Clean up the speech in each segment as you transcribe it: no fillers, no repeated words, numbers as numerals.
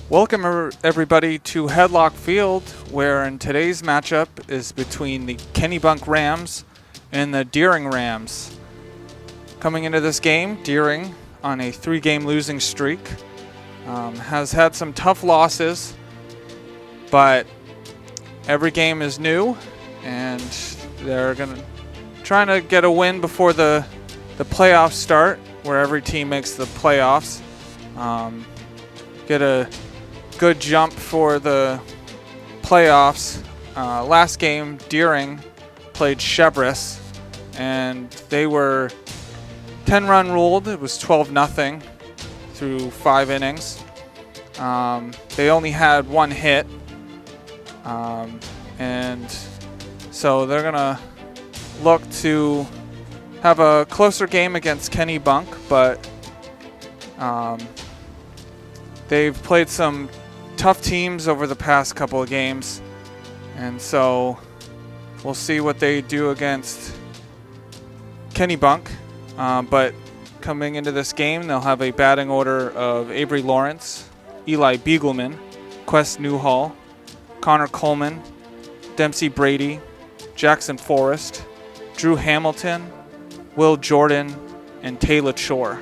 Welcome everybody to Headlock Field, where in today's matchup is between the Kennebunk Rams and the Deering Rams. Coming into this game, Deering, on a 3-game losing streak, has had some tough losses, but every game is new, and they're trying to get a win before the playoffs start, where every team makes the playoffs. Get a good jump for the playoffs. Last game, Deering played Chevrolet, and they were 10-run ruled. It was 12-0 through 5 innings. They only had one hit, and so they're gonna look to have a closer game against Kennebunk, but they've played some tough teams over the past couple of games, and so we'll see what they do against Kennebunk. But coming into this game, they'll have a batting order of Avery Lawrence, Eli Beagleman, Quest Newhall, Connor Coleman, Dempsey Brady, Jackson Forrest, Drew Hamilton, Will Jordan, and Taylor Shore.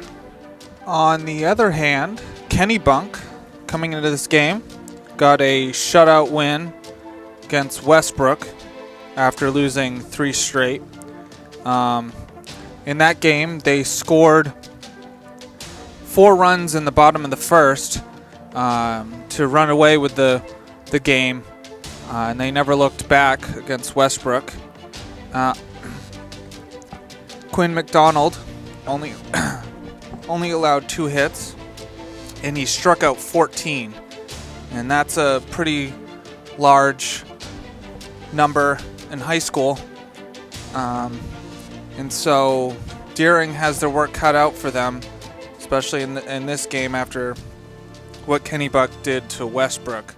On the other hand, Kennebunk, coming into this game, got a shutout win against Westbrook after losing 3 straight. In that game, they scored 4 runs in the bottom of the first to run away with the game, and they never looked back against Westbrook. Quinn McDonald only allowed 2 hits, and he struck out 14, and that's a pretty large number in high school. And so Deering has their work cut out for them, especially in this game after what Kennebunk did to Westbrook.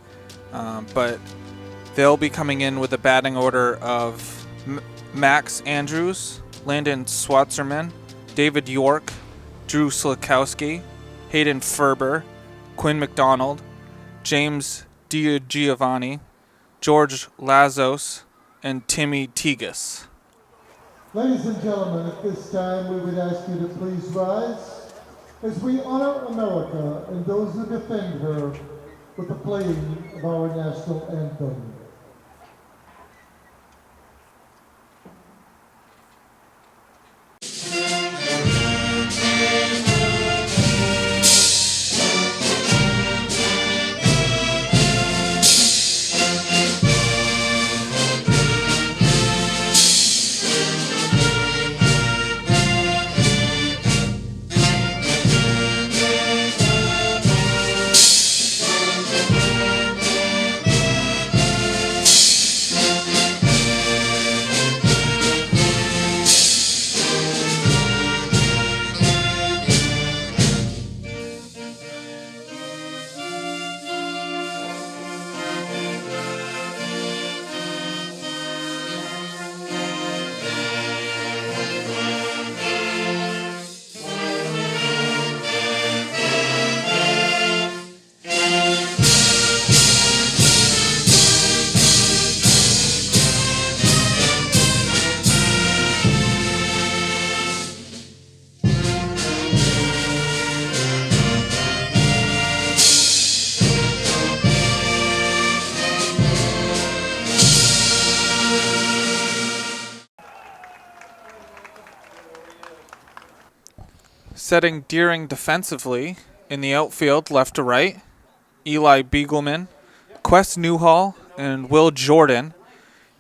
But they'll be coming in with a batting order of Max Andrews, Landon Swatzerman, David York, Drew Slikowski, Hayden Ferber, Quinn McDonald, James DiGiovanni, George Lazos, and Timmy Tigas. Ladies and gentlemen, at this time we would ask you to please rise as we honor America and those who defend her with the playing of our national anthem. Setting Deering defensively in the outfield, left to right, Eli Beagleman, Quest Newhall, and Will Jordan.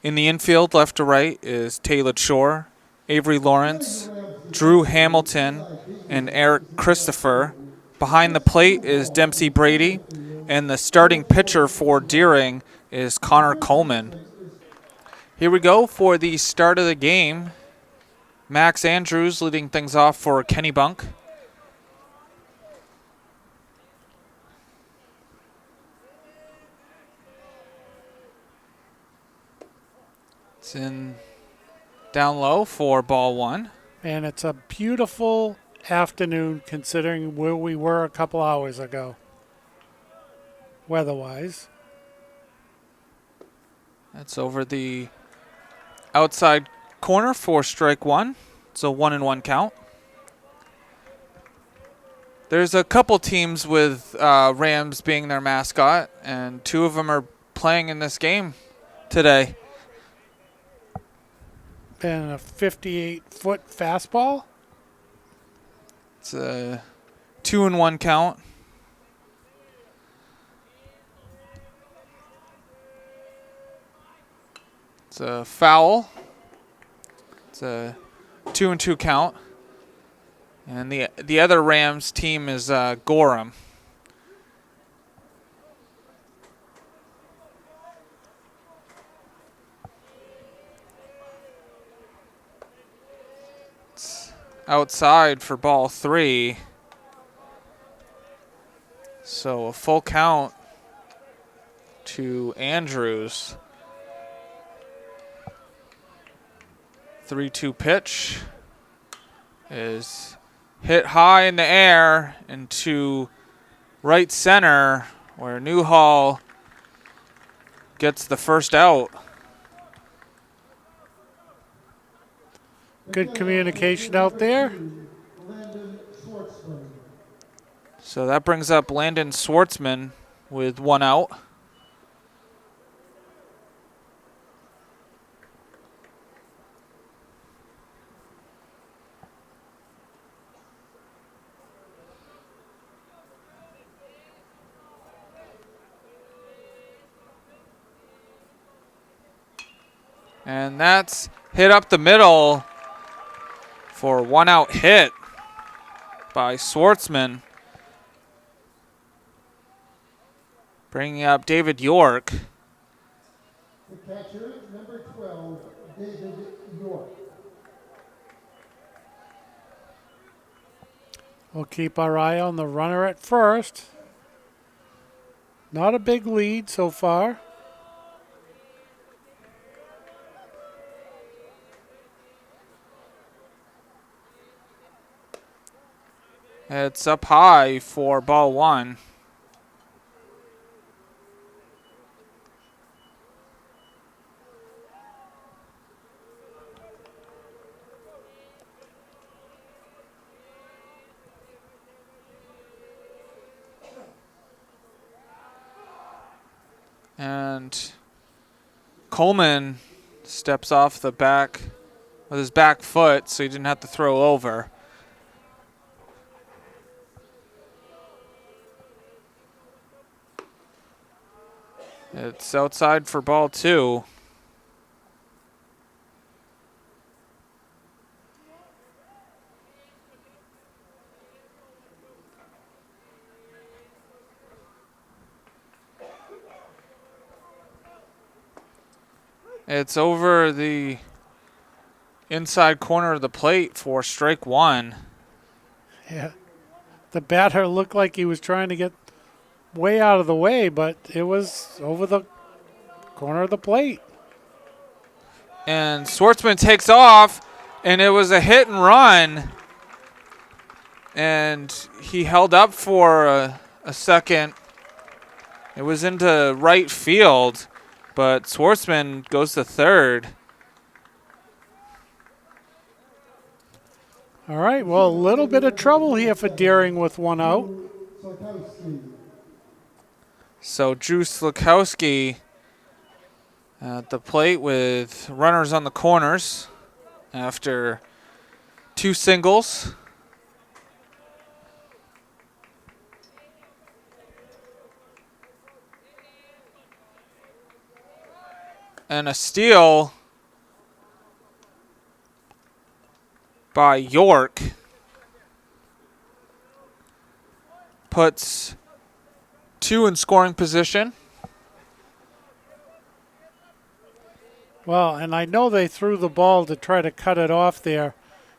In the infield, left to right, is Taylor Shore, Avery Lawrence, Drew Hamilton, and Eric Christopher. Behind the plate is Dempsey Brady, and the starting pitcher for Deering is Connor Coleman. Here we go for the start of the game. Max Andrews leading things off for Kennebunk. It's in down low for ball 1. And it's a beautiful afternoon considering where we were a couple hours ago. weather-wise. That's over the outside corner for strike one. It's a 1-1 count. There's a couple teams with Rams being their mascot, and two of them are playing in this game today. And a 58-foot fastball. It's a 2-1 count. It's a foul. It's a 2-2 count. And the other Rams team is Gorham. It's outside for ball 3. So a full count to Andrews. 3-2 pitch is hit high in the air into right center, where Newhall gets the first out. Good communication out there. So that brings up Landon Schwartzman with 1 out. And that's hit up the middle for a 1-out hit by Schwartzman. Bringing up David York. The catcher, number 12, David York. We'll keep our eye on the runner at first. Not a big lead so far. It's up high for ball 1. And Coleman steps off the back with his back foot, so he didn't have to throw over. It's outside for ball 2. It's over the inside corner of the plate for strike 1. Yeah. The batter looked like he was trying to get way out of the way, but it was over the corner of the plate. And Schwartzman takes off, and it was a hit and run. And he held up for a second. It was into right field, but Schwartzman goes to third. All right, well, a little bit of trouble here for Deering with 1 out. So Drew Slakowski at the plate with runners on the corners after 2 singles. And a steal by York puts 2 in scoring position. Well, and I know they threw the ball to try to cut it off there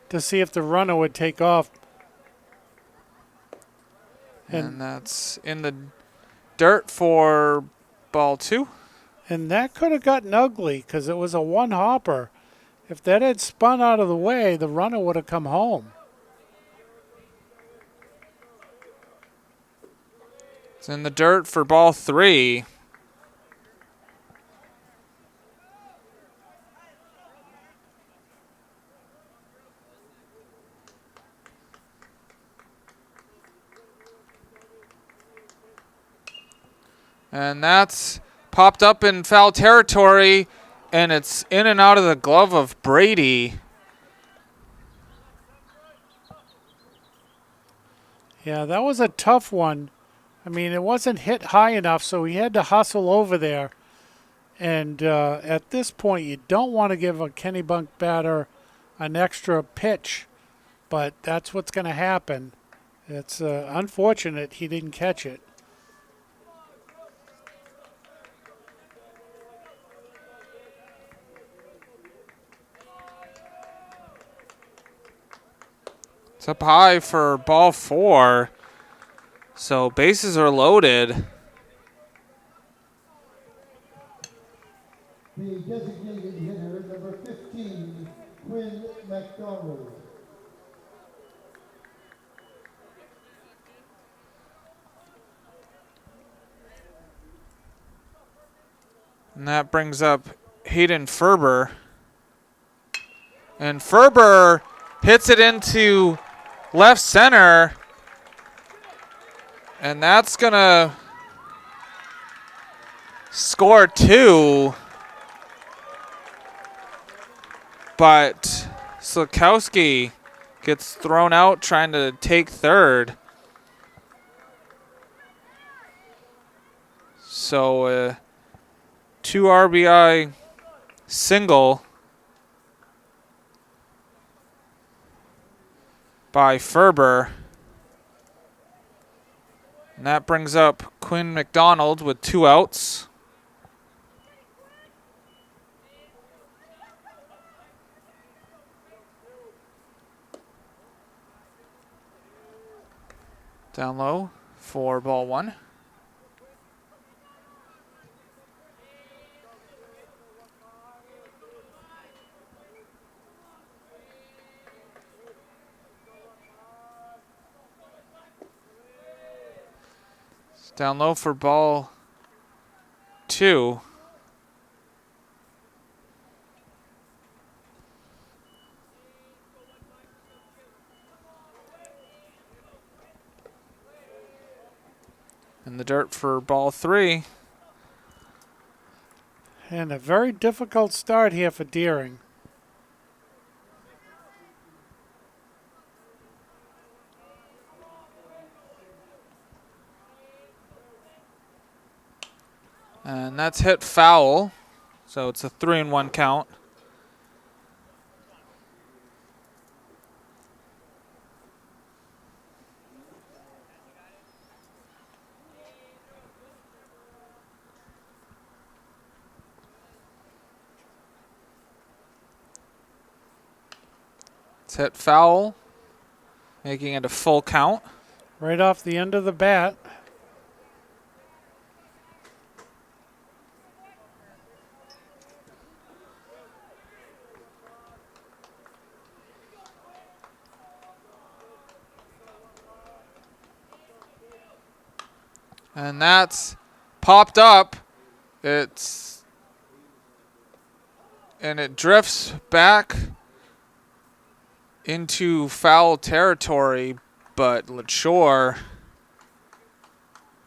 to see if the runner would take off. And that's in the dirt for ball 2. And that could have gotten ugly because it was a 1-hopper. If that had spun out of the way, the runner would have come home. It's It's in the dirt for ball 3. And that's popped up in foul territory, and it's in and out of the glove of Brady. Yeah, that was a tough one. I mean, it wasn't hit high enough, so he had to hustle over there. And at this point, you don't want to give a Kennebunk batter an extra pitch, but that's what's going to happen. It's unfortunate he didn't catch it. It's up high for ball 4. So bases are loaded. The designated hitter, number 15, Quinn McDonald. And that brings up Hayden Ferber. And Ferber hits it into left center. And that's going to score 2. But Slakowski gets thrown out trying to take third. So 2 RBI single by Ferber. And that brings up Quinn McDonald with 2 outs. Down low for ball 1. Down low for ball 2. In the dirt for ball 3. And a very difficult start here for Deering. And that's hit foul. So it's a 3-1 count. It's hit foul, making it a full count. Right off the end of the bat. And that's popped up. And it drifts back into foul territory, but LaChore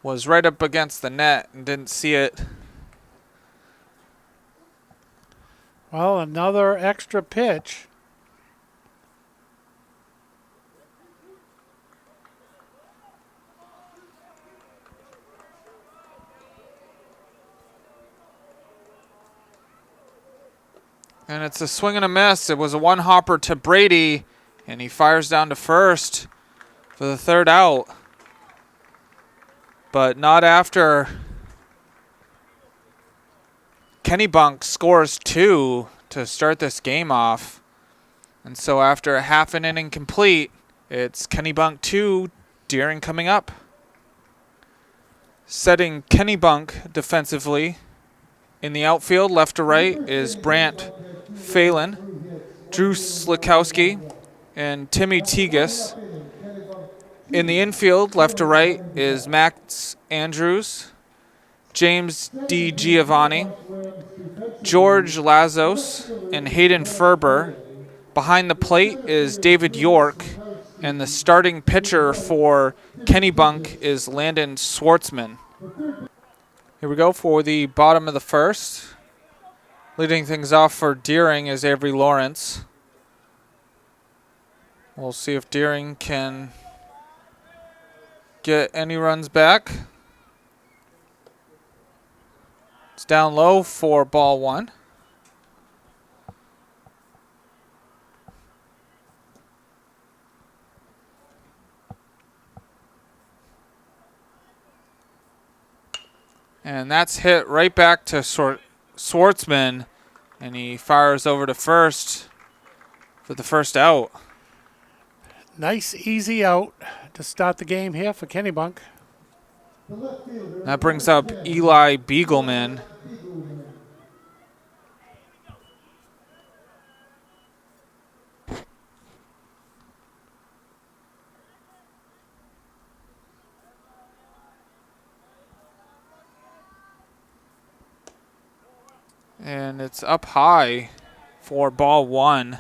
was right up against the net and didn't see it. Well, another extra pitch. And it's a swing and a miss. It was a one-hopper to Brady, and he fires down to first for the 3rd out. But not after Kennebunk scores 2 to start this game off. And so after a half an inning complete, it's Kennebunk 2, Deering coming up. Setting Kennebunk defensively in the outfield, left to right, is Brant Phelan, Drew Slakowski, and Timmy Tegas. In the infield, left to right, is Max Andrews, James D. Giovanni, George Lazos, and Hayden Ferber. Behind the plate is David York, and the starting pitcher for Kennebunk is Landon Schwartzman. Here we go for the bottom of the first. Leading things off for Deering is Avery Lawrence. We'll see if Deering can get any runs back. It's down low for ball one. And that's hit right back to Schwartzman, and he fires over to first for the first out. Nice, easy out to start the game here for Kennebunk. That brings up Eli Beagleman. And it's up high for ball one.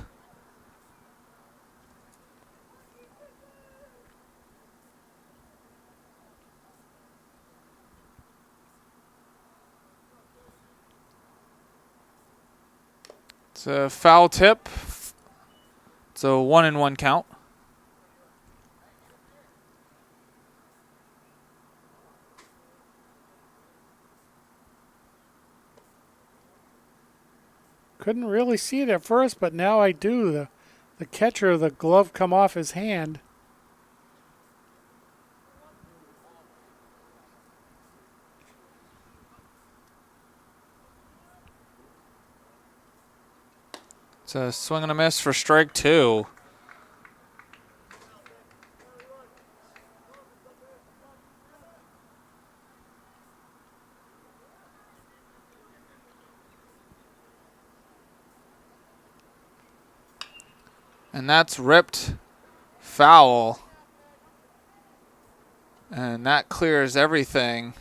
It's a foul tip. It's a 1-1 count. Couldn't really see it at first, but now I do. The catcher, the glove come off his hand. It's a swing and a miss for strike two. And that's ripped foul. And that clears everything.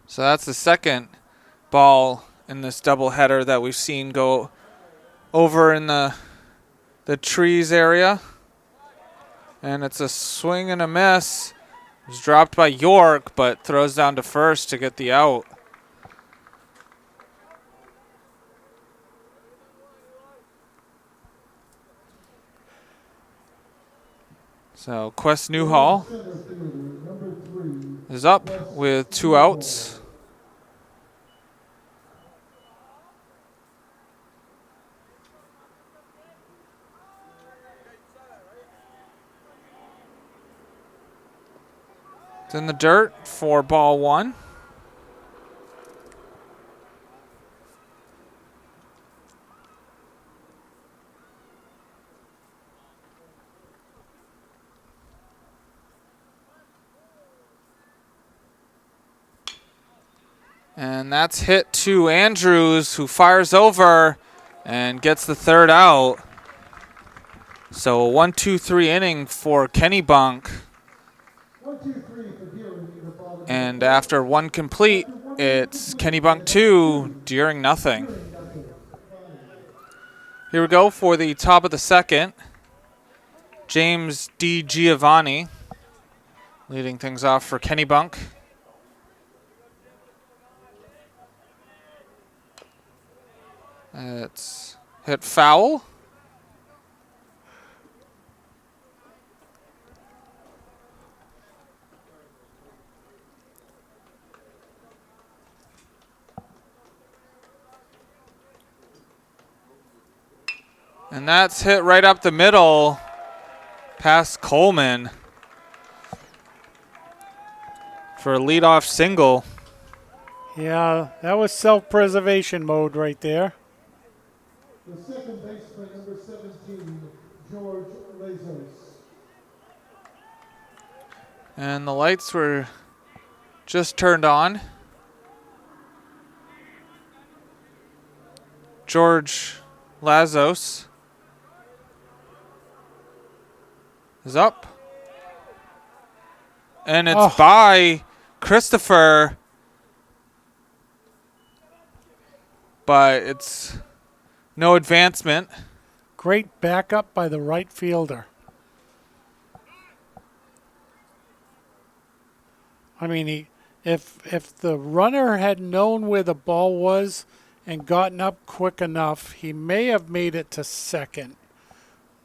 So that's the second ball in this doubleheader that we've seen go over in the trees area. And it's a swing and a miss. It's dropped by York, but throws down to first to get the out. So Quest Newhall is up with 2 outs. It's in the dirt for ball one. And that's hit to Andrews, who fires over and gets the third out. So a 1-2-3 inning for Kennebunk. And after one complete, it's Kennebunk 2, Deering nothing. Here we go for the top of the second. James D. Giovanni leading things off for Kennebunk. It's hit foul. And that's hit right up the middle past Coleman for a leadoff single. Yeah, that was self-preservation mode right there. The second baseman, number 17, George Lazos. And the lights were just turned on. George Lazos is up. And it's Oh. by Christopher. But it's no advancement. Great backup by the right fielder. I mean, if the runner had known where the ball was and gotten up quick enough, he may have made it to second.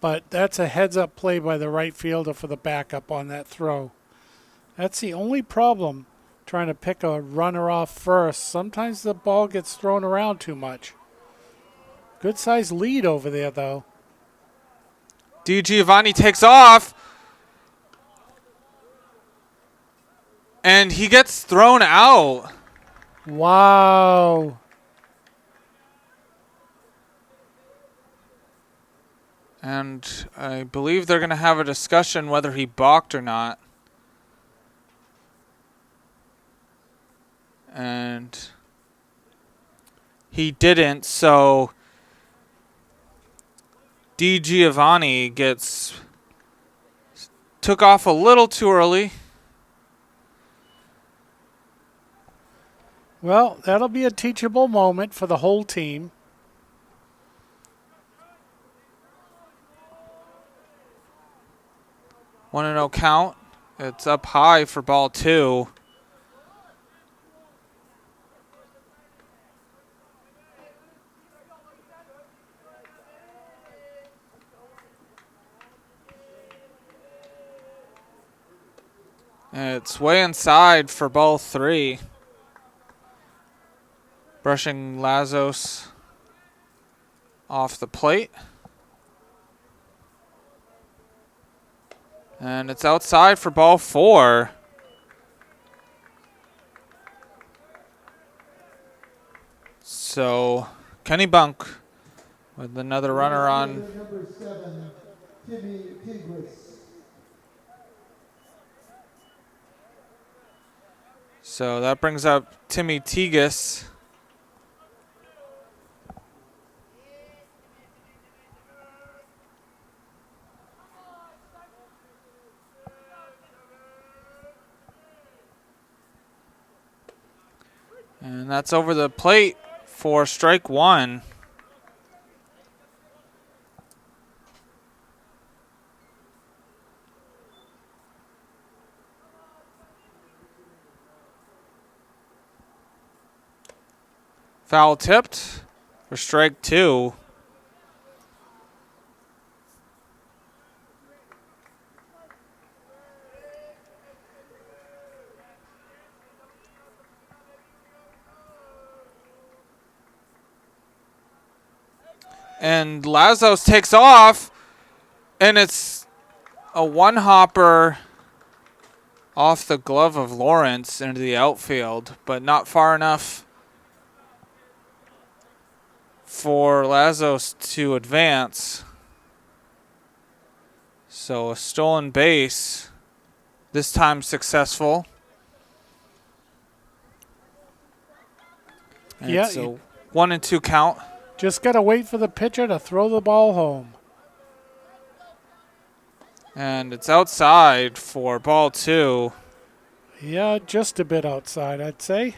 But that's a heads-up play by the right fielder for the backup on that throw. That's the only problem trying to pick a runner off first. Sometimes the ball gets thrown around too much. Good size lead over there, though. DiGiovanni takes off. And he gets thrown out. Wow. And I believe they're going to have a discussion whether he balked or not. And he didn't, so DiGiovanni took off a little too early. Well, that'll be a teachable moment for the whole team. One and no count. It's up high for ball 2. And it's way inside for ball 3. Brushing Lazos off the plate. And it's outside for ball 4. So Kennebunk with another runner on. Number 7, Timmy Tigris. So that brings up Timmy Tigis. And that's over the plate for strike 1. Foul tipped for strike 2. And Lazos takes off, and it's a one-hopper off the glove of Lawrence into the outfield, but not far enough for Lazos to advance. So a stolen base, this time successful. And Yeah, it's a 1-2 count. Just got to wait for the pitcher to throw the ball home. And it's outside for ball 2. Yeah, just a bit outside, I'd say.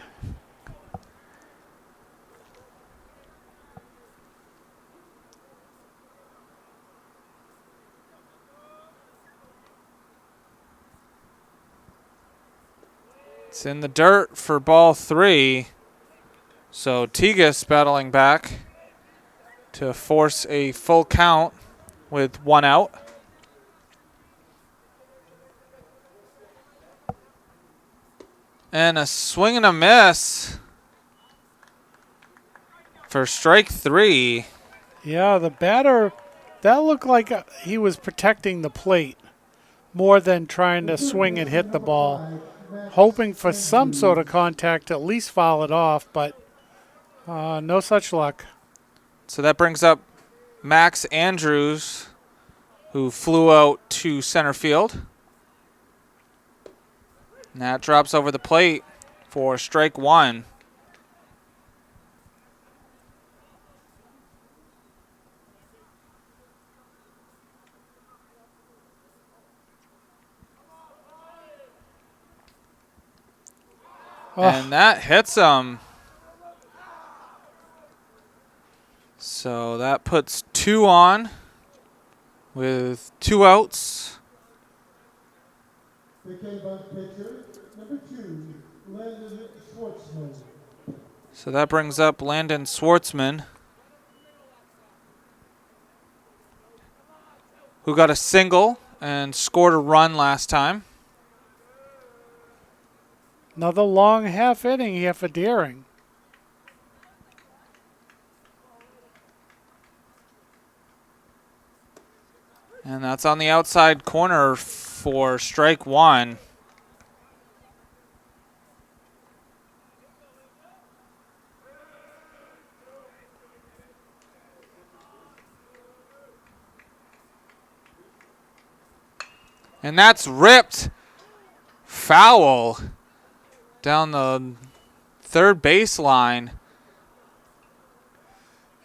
It's in the dirt for ball 3. So Tigis battling back to force a full count with 1 out. And a swing and a miss for strike 3. Yeah, the batter, that looked like he was protecting the plate more than trying to swing and hit the ball. Hoping for some sort of contact, at least foul it off, but no such luck. So that brings up Max Andrews, who flew out to center field. And that drops over the plate for strike 1. And that hits him. So that puts 2 on with 2 outs. The Kennebunk pitcher, number 2, Landon Schwartzman. So that brings up Landon Schwartzman, who got a single and scored a run last time. Another long half inning here for Deering. And that's on the outside corner for strike 1. And that's ripped foul down the third baseline.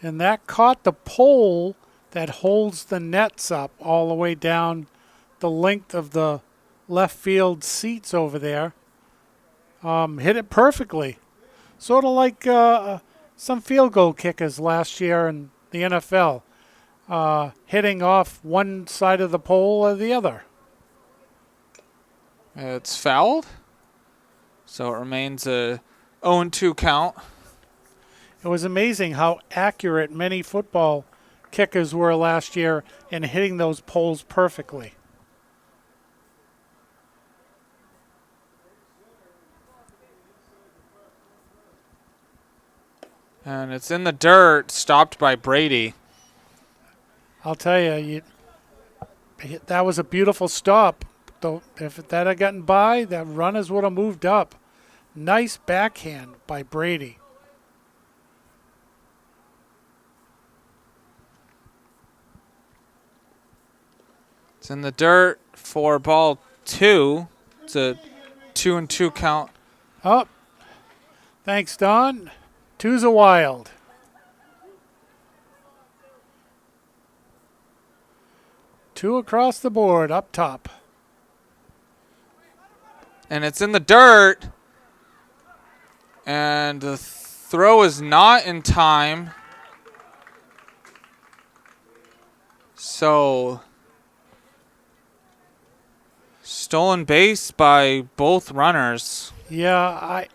And that caught the pole that holds the nets up all the way down the length of the left field seats over there. Hit it perfectly. Sort of like some field goal kickers last year in the NFL, hitting off one side of the pole or the other. It's fouled. So it remains a 0-2 count. It was amazing how accurate many football kickers were last year in hitting those poles perfectly. And it's in the dirt, stopped by Brady. I'll tell you, that was a beautiful stop. Though if that had gotten by, the runners would have moved up. Nice backhand by Brady. It's in the dirt for ball 2. It's a 2-2 count. Oh, thanks, Don. 2's a wild. Two across the board, up top. And it's in the dirt. And the throw is not in time. So stolen base by both runners. Yeah,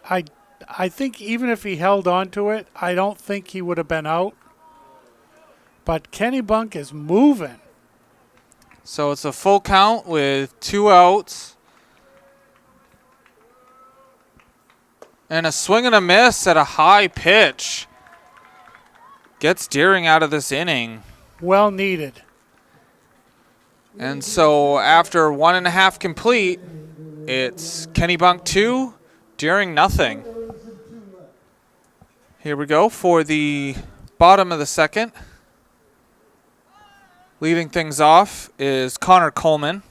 I think even if he held on to it, I don't think he would have been out. But Kennebunk is moving. So it's a full count with 2 outs. And a swing and a miss at a high pitch gets Deering out of this inning. Well needed. And so after 1.5 complete, it's Kennebunk 2, Deering nothing. Here we go for the bottom of the second. Leading things off is Connor Coleman.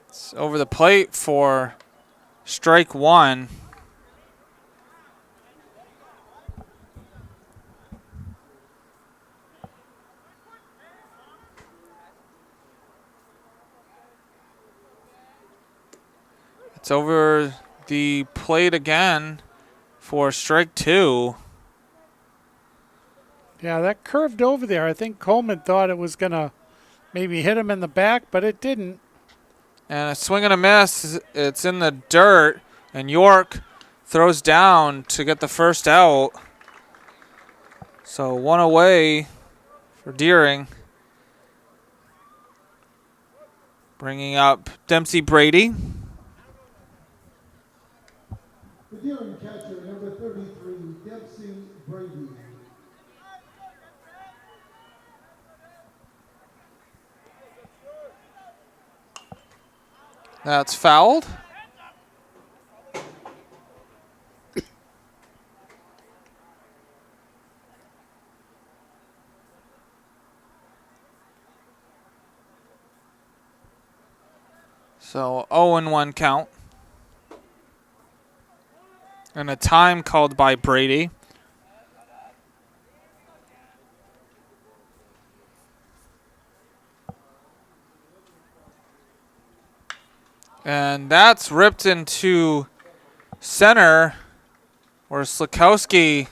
It's over the plate for strike 1. It's over the plate again for strike 2. Yeah, that curved over there. I think Coleman thought it was going to maybe hit him in the back, but it didn't. And a swing and a miss. It's in the dirt. And York throws down to get the first out. So 1 away for Deering. Bringing up Dempsey Brady. The Deering catcher, number 33, Dempsey Brady. That's fouled. So 0-1 count. And a time called by Brady. And that's ripped into center, where Slikowski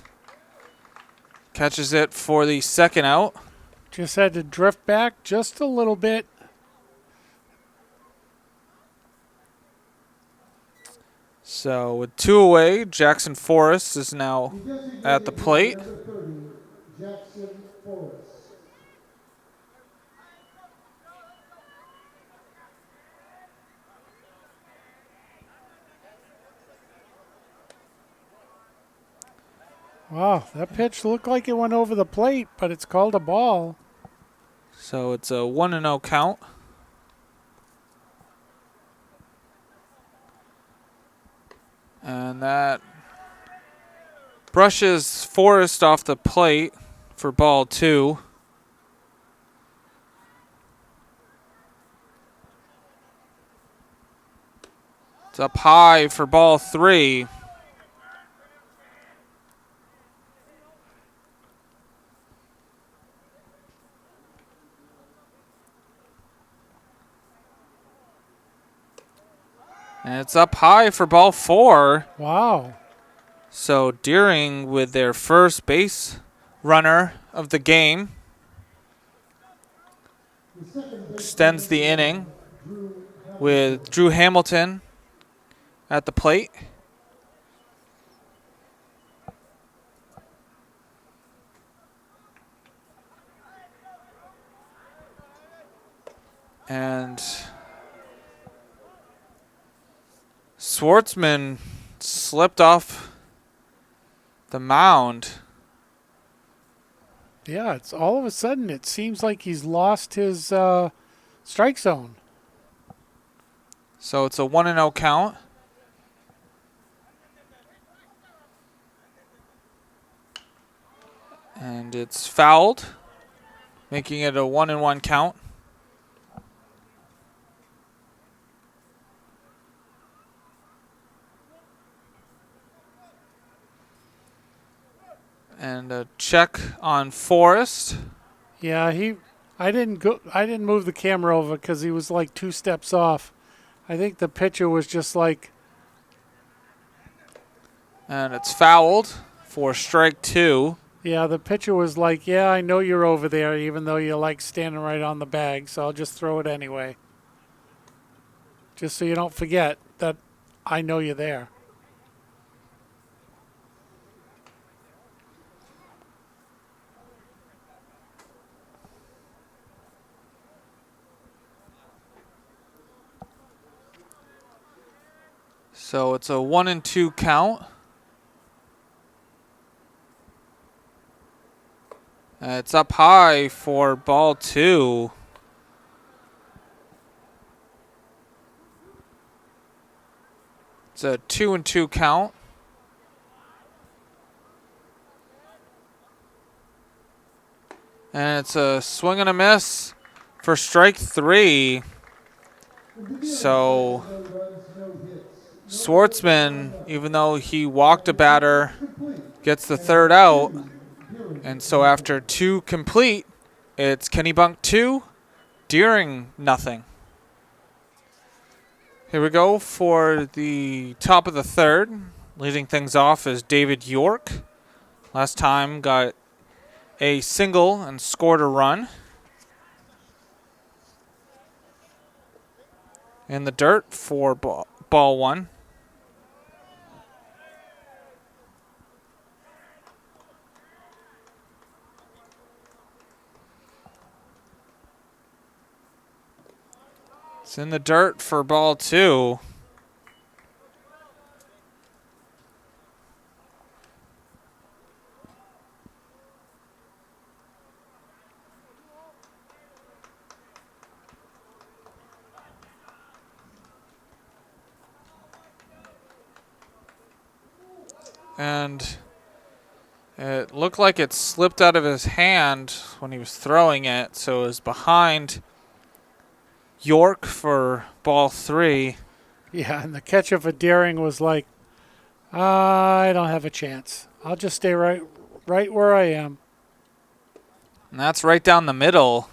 catches it for the second out. Just had to drift back just a little bit. So with 2 away, Jackson Forrest is now at the plate. Number 30, Jackson Forrest. Wow, that pitch looked like it went over the plate, but it's called a ball. So it's a 1-0 count. And that brushes Forrest off the plate for ball 2. It's up high for ball 3. And it's up high for ball 4. Wow. So Deering with their first base runner of the game extends the inning with Drew Hamilton at the plate. And Schwartzman slipped off the mound. Yeah, it's all of a sudden it seems like he's lost his strike zone. So it's a 1-0 count. And it's fouled, making it a 1-1 count. And a check on Forrest. Yeah, I didn't move the camera over because he was like 2 steps off. I think the pitcher was just like, And it's fouled for strike 2. yeah, the pitcher was like, yeah, I know you're over there, even though you're like standing right on the bag, so I'll just throw it anyway. Just so you don't forget that I know you're there. So it's a 1-2 count. It's up high for ball 2. It's a 2-2 count. And it's a swing and a miss for strike 3. So Schwartzman, even though he walked a batter, gets the third out. And so after 2 complete, it's Kennebunk 2, Deering nothing. Here we go for the top of the third. Leading things off is David York. Last time got a single and scored a run. In the dirt for ball 1. It's in the dirt for ball 2. And it looked like it slipped out of his hand when he was throwing it, so it was behind York for ball 3. Yeah, and the catcher for Deering was like, I don't have a chance. I'll just stay right where I am. And that's right down the middle.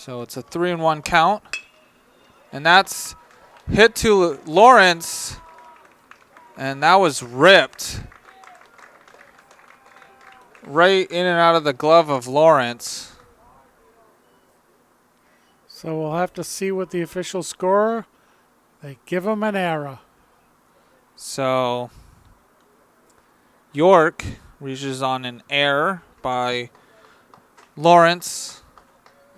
So it's a 3-1 count. And that's hit to Lawrence. And that was ripped right in and out of the glove of Lawrence. So we'll have to see what the official scorer. They give him an error. So York reaches on an error by Lawrence.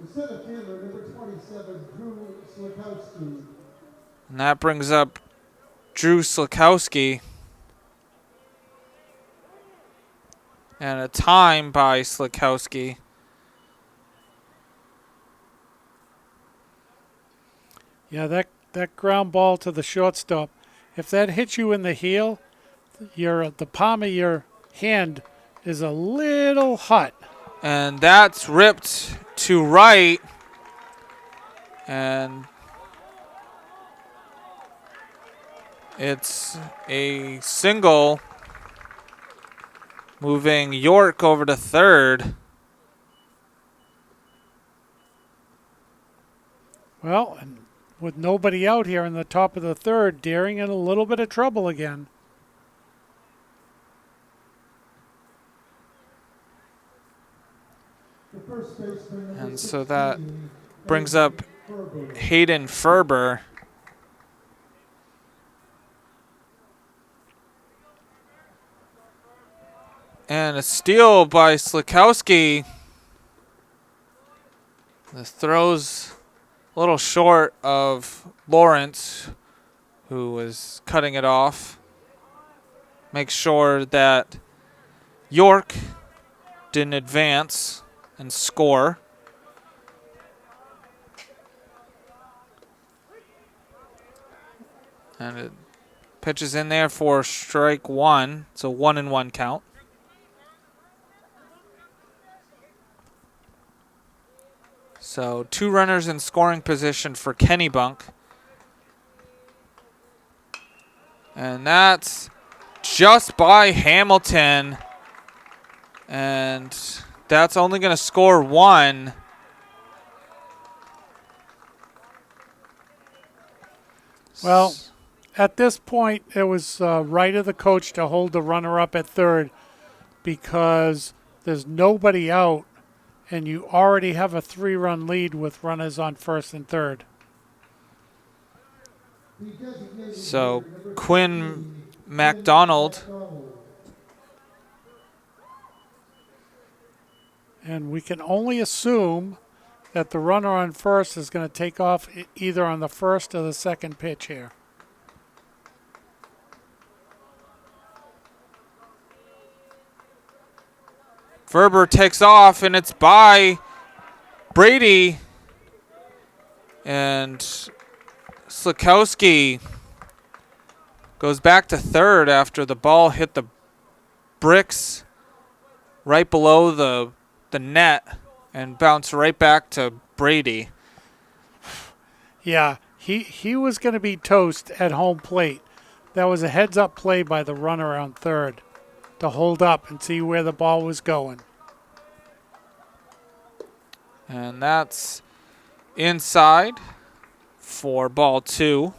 The center fielder, number 27, Drew Slikowski. And that brings up Drew Slikowski. And a time by Slikowski. Yeah, that ground ball to the shortstop, if that hits you in the heel, the palm of your hand is a little hot. And that's ripped to right. And it's a single, moving York over to third. Well, and with nobody out here in the top of the third, Deering in a little bit of trouble again. And so that brings up Hayden Ferber. And a steal by Slikowski. This throws a little short of Lawrence, who was cutting it off. Makes sure that York didn't advance and score. And it pitches in there for strike one. It's a 1-1 count. So 2 runners in scoring position for Kennebunk. And that's just by Hamilton. And that's only going to score 1. Well, at this point, it was right of the coach to hold the runner up at third because there's nobody out and you already have a 3-run lead with runners on first and third. So Quinn MacDonald. And we can only assume that the runner on first is going to take off either on the first or the second pitch here. Ferber takes off, and it's by Brady. And Slikowski goes back to third after the ball hit the bricks right below the net and bounced right back to Brady. Yeah, he was going to be toast at home plate. That was a heads-up play by the runner on third to hold up and see where the ball was going. And that's inside for ball 2.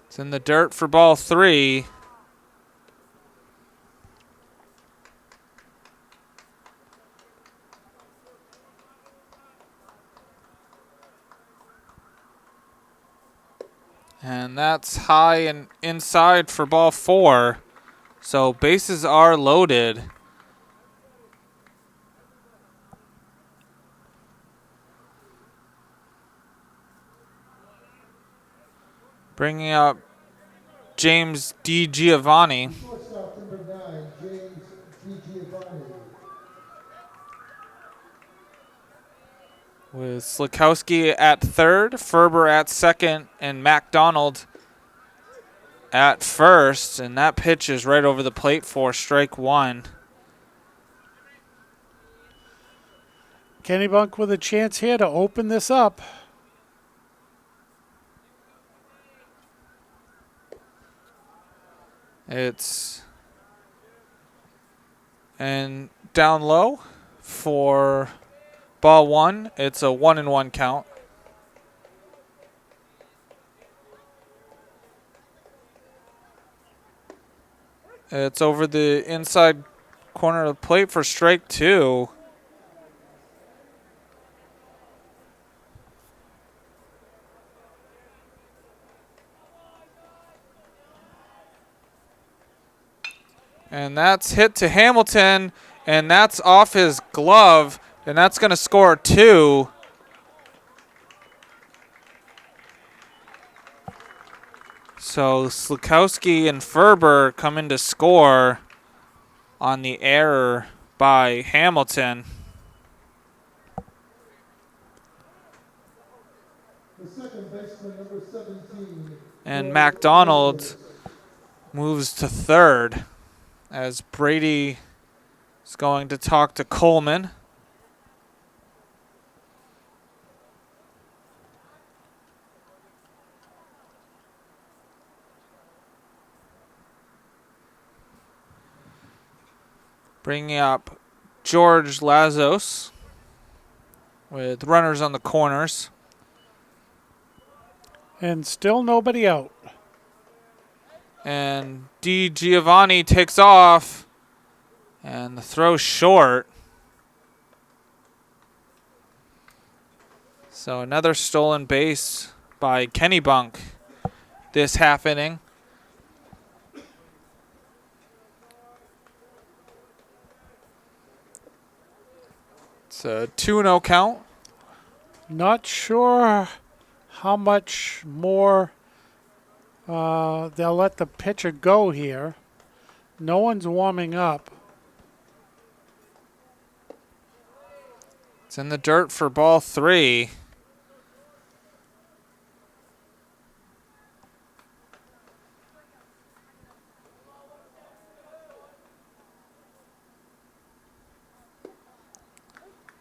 It's in the dirt for ball 3. And that's high and inside for ball 4. So bases are loaded. Bringing up James DiGiovanni. Shortstop number 9, James DiGiovanni. With Slikowski at third, Ferber at second, and MacDonald at first. And that pitch is right over the plate for strike 1. Kennebunk with a chance here to open this up. It's and down low for ball one. It's a 1-1 count. It's over the inside corner of the plate for strike two. And that's hit to Hamilton, and that's off his glove, and that's going to score two. So Slukowski and Ferber come in to score on the error by Hamilton. The second baseman, number 17. And MacDonald moves to third as Brady is going to talk to Coleman. Bringing up George Lazos with runners on the corners. And still nobody out. And Di Giovanni takes off. And the throw short. So another stolen base by Kennebunk this half inning. It's a 2-0 count. Not sure how much more they'll let the pitcher go here. No one's warming up. It's in the dirt for ball three.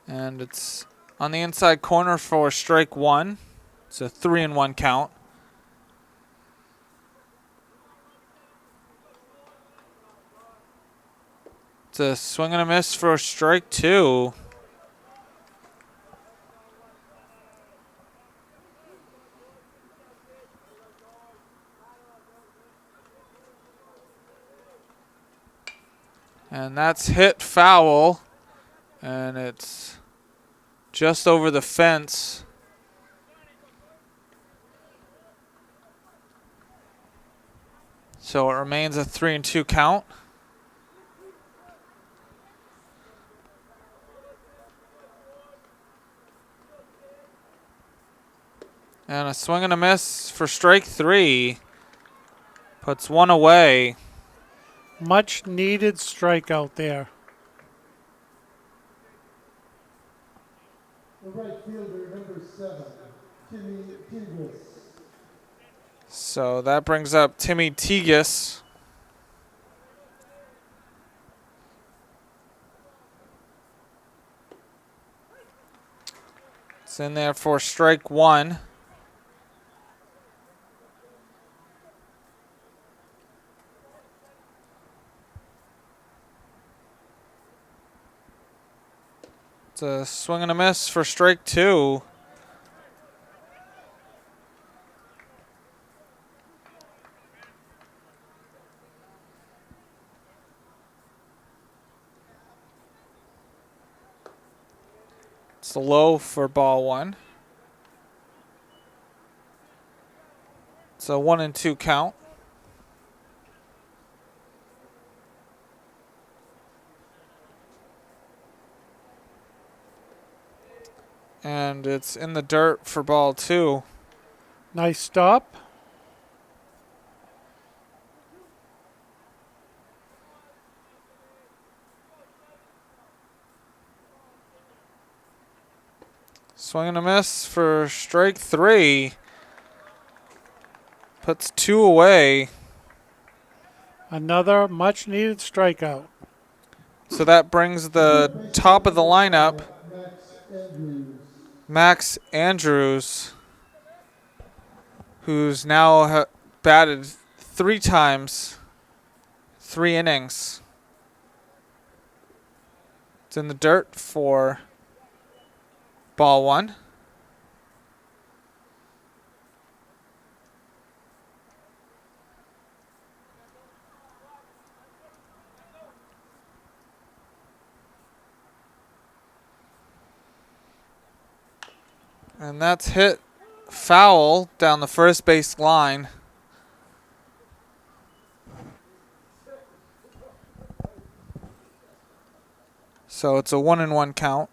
And it's on the inside corner for strike one. It's a 3-1 count. It's a swing and a miss for strike two. And that's hit foul. And it's just over the fence. So it remains a 3-2 count. And a swing and a miss for strike three. Puts one away. Much needed strikeout there. The right fielder, number 7, Timmy Tigris. So that brings up Timmy Tigis. It's in there for strike one. It's a swing and a miss for strike two. It's a low for ball one. It's a 1-2 count. And it's in the dirt for ball two. Nice stop. Swing and a miss for strike three. Puts two away. Another much needed strikeout. So that brings the top of the lineup, Max Andrews, who's now batted 3 times 3 innings. It's in the dirt for ball 1. And that's hit foul down the first base line. So it's a 1-1 count.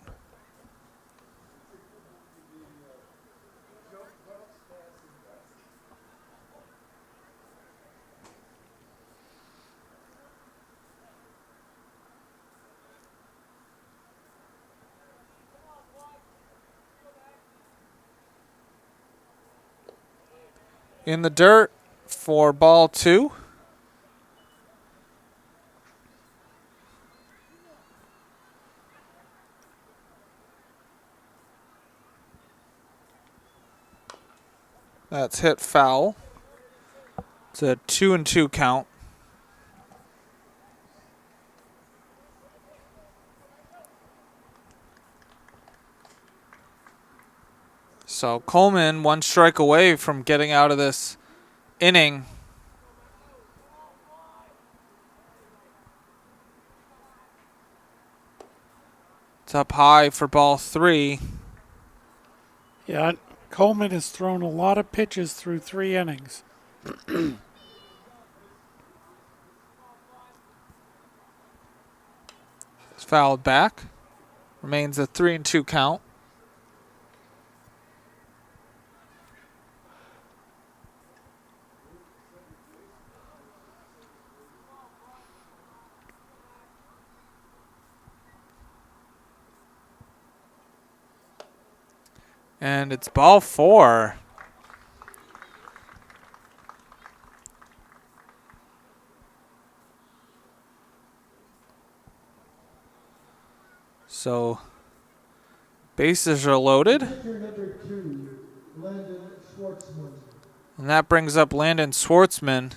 In the dirt for ball 2. That's hit foul. It's a 2-2 count. So Coleman 1 strike away from getting out of this inning. It's up high for ball 3. Yeah, Coleman has thrown a lot of pitches through 3 innings. It's fouled back. Remains a 3-2 count. And it's ball 4. So bases are loaded. Pitcher number 2, Landon Schwartzman. And that brings up Landon Schwartzman.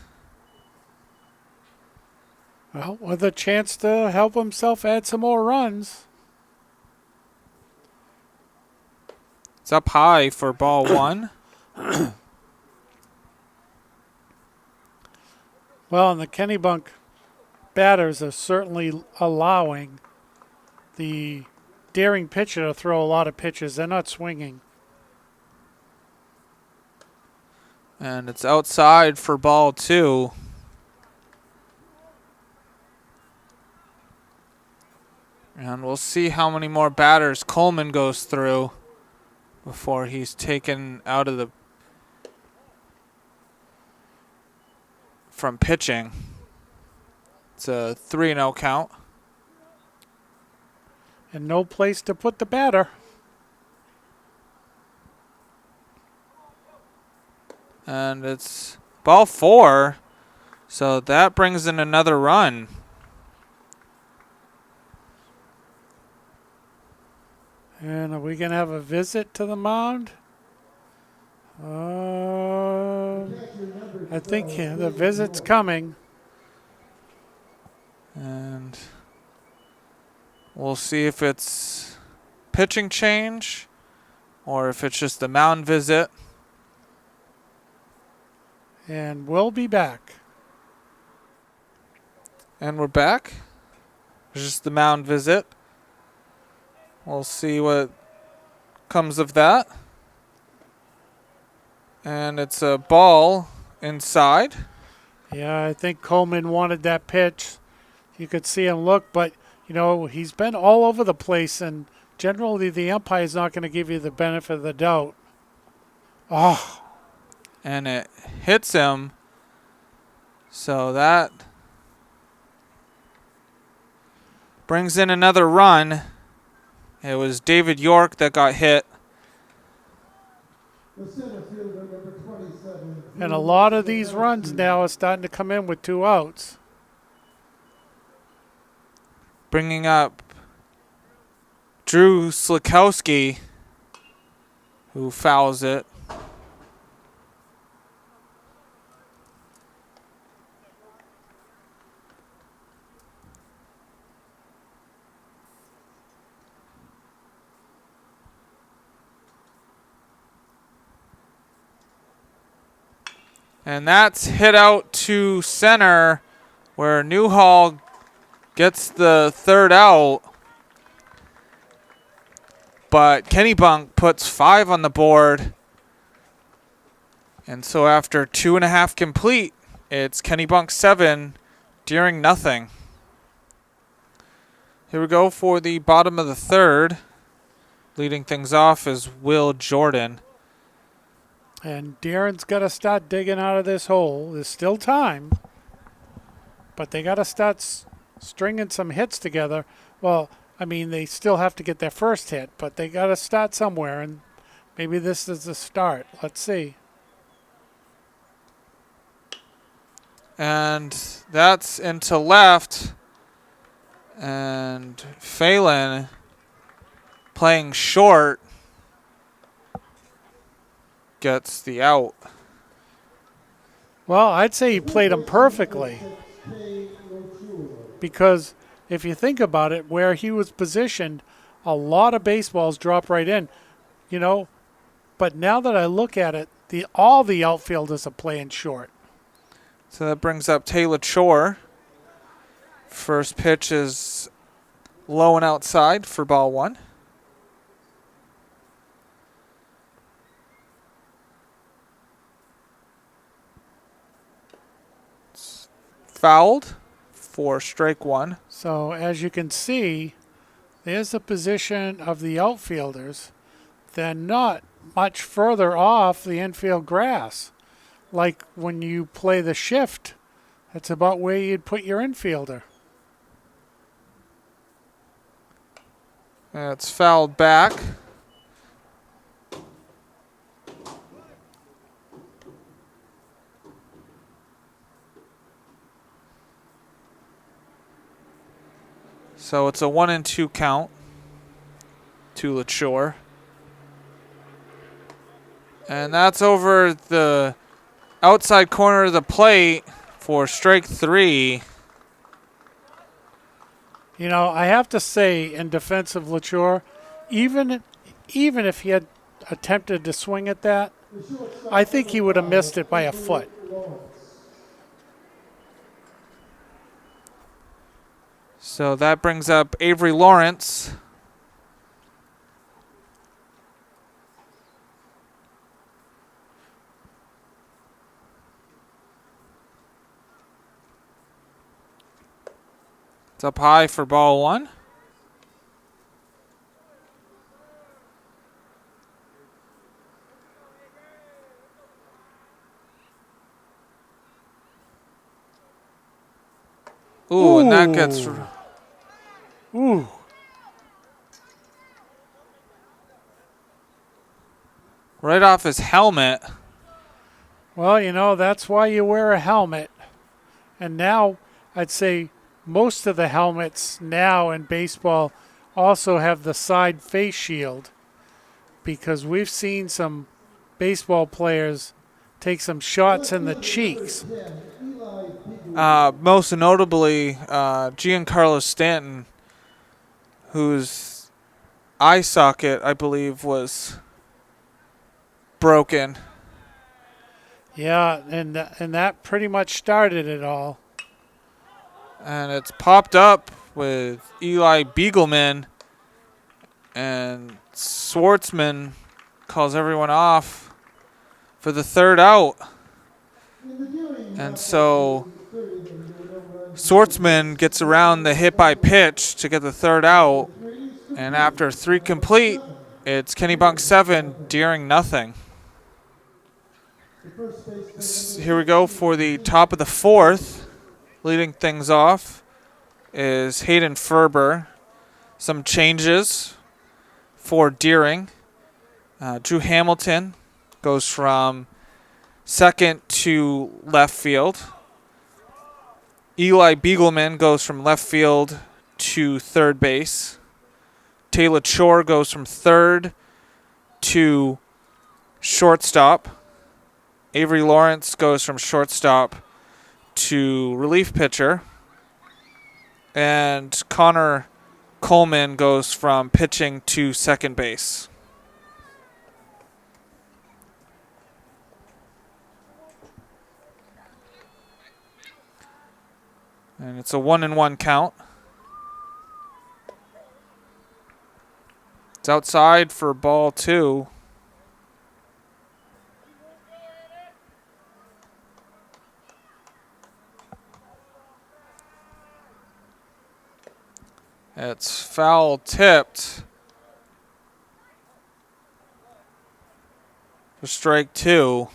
Well, with a chance to help himself add some more runs. It's up high for ball 1. Well, and the Kennebunk batters are certainly allowing the daring pitcher to throw a lot of pitches. They're not swinging. And it's outside for ball 2. And we'll see how many more batters Coleman goes through before he's taken out of the from pitching. It's a 3-0 count. And no place to put the batter. And it's ball 4. So that brings in another run. And are we going to have a visit to the mound? I think the visit's coming. And we'll see if it's pitching change or if it's just the mound visit. And we'll be back. And we're back. It's just the mound visit. We'll see what comes of that. And it's a ball inside. Yeah, I think Coleman wanted that pitch. You could see him look, but, you know, he's been all over the place, and generally the umpire is not going to give you the benefit of the doubt. Oh. And it hits him. So that brings in another run. It was David York that got hit. The center fielder, number 27. And a lot of these runs now are starting to come in with 2 outs. Bringing up Drew Slikowski, who fouls it. And that's hit out to center where Newhall gets the third out. But Kennebunk puts 5 on the board. And so after 2.5 complete, it's Kennebunk 7, Deering nothing. Here we go for the bottom of the third. Leading things off is Will Jordan. And Deering's got to start digging out of this hole. There's still time. But they got to start stringing some hits together. Well, I mean, they still have to get their first hit, but they got to start somewhere, and maybe this is the start. Let's see. And that's into left. And Phelan playing short gets the out. Well, I'd say he played him perfectly. Because if you think about it, where he was positioned, a lot of baseballs drop right in, you know. But now that I look at it, all the outfielders are playing short. So that brings up Taylor Chore. First pitch is low and outside for ball 1. It's fouled for strike 1. So as you can see, there's the position of the outfielders. They're not much further off the infield grass. Like when you play the shift, that's about where you'd put your infielder. It's fouled back. So it's a 1-2 count to LaChore. And that's over the outside corner of the plate for strike 3. You know, I have to say, in defense of LaChore, even if he had attempted to swing at that, I think he would have missed it by a foot. So that brings up Avery Lawrence. It's up high for ball 1. Ooh, and that gets... Ooh. right off his helmet. Well, you know, that's why you wear a helmet. And now, I'd say most of the helmets now in baseball also have the side face shield, because we've seen some baseball players take some shots in the cheeks. Most notably, Giancarlo Stanton, whose eye socket, I believe, was broken. Yeah, and that pretty much started it all. And it's popped up with Eli Beagleman, and Schwartzman calls everyone off for the third out. And so Schwartzman gets around the hit by pitch to get the third out. And after 3 complete, it's Kennebunk 7, Deering nothing. Here we go for the top of the 4th. Leading things off is Hayden Ferber. Some changes for Deering. Drew Hamilton goes from second to left field. Eli Beagleman goes from left field to third base. Taylor Chore goes from third to shortstop. Avery Lawrence goes from shortstop to relief pitcher. And Connor Coleman goes from pitching to second base. And it's a 1-1 count. It's outside for ball 2. It's foul tipped for strike 2.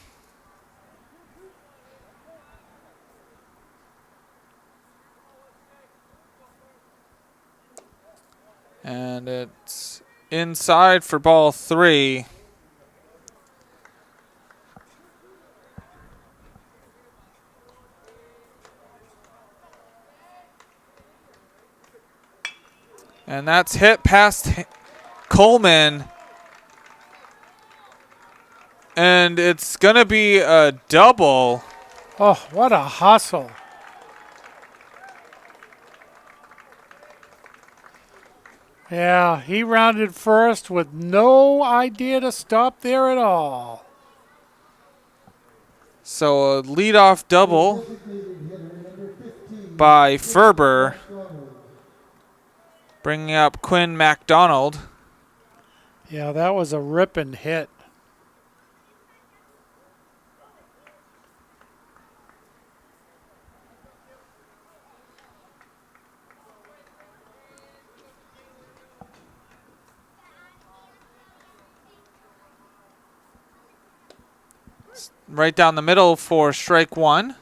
And it's inside for ball 3. And that's hit past Coleman. And it's going to be a double. Oh, what a hustle. Yeah, he rounded first with no idea to stop there at all. So a leadoff double Designated hitter number 15, by Ferber, McDonald. bringing up Quinn MacDonald. Yeah, that was a ripping hit. Right down the middle for strike 1.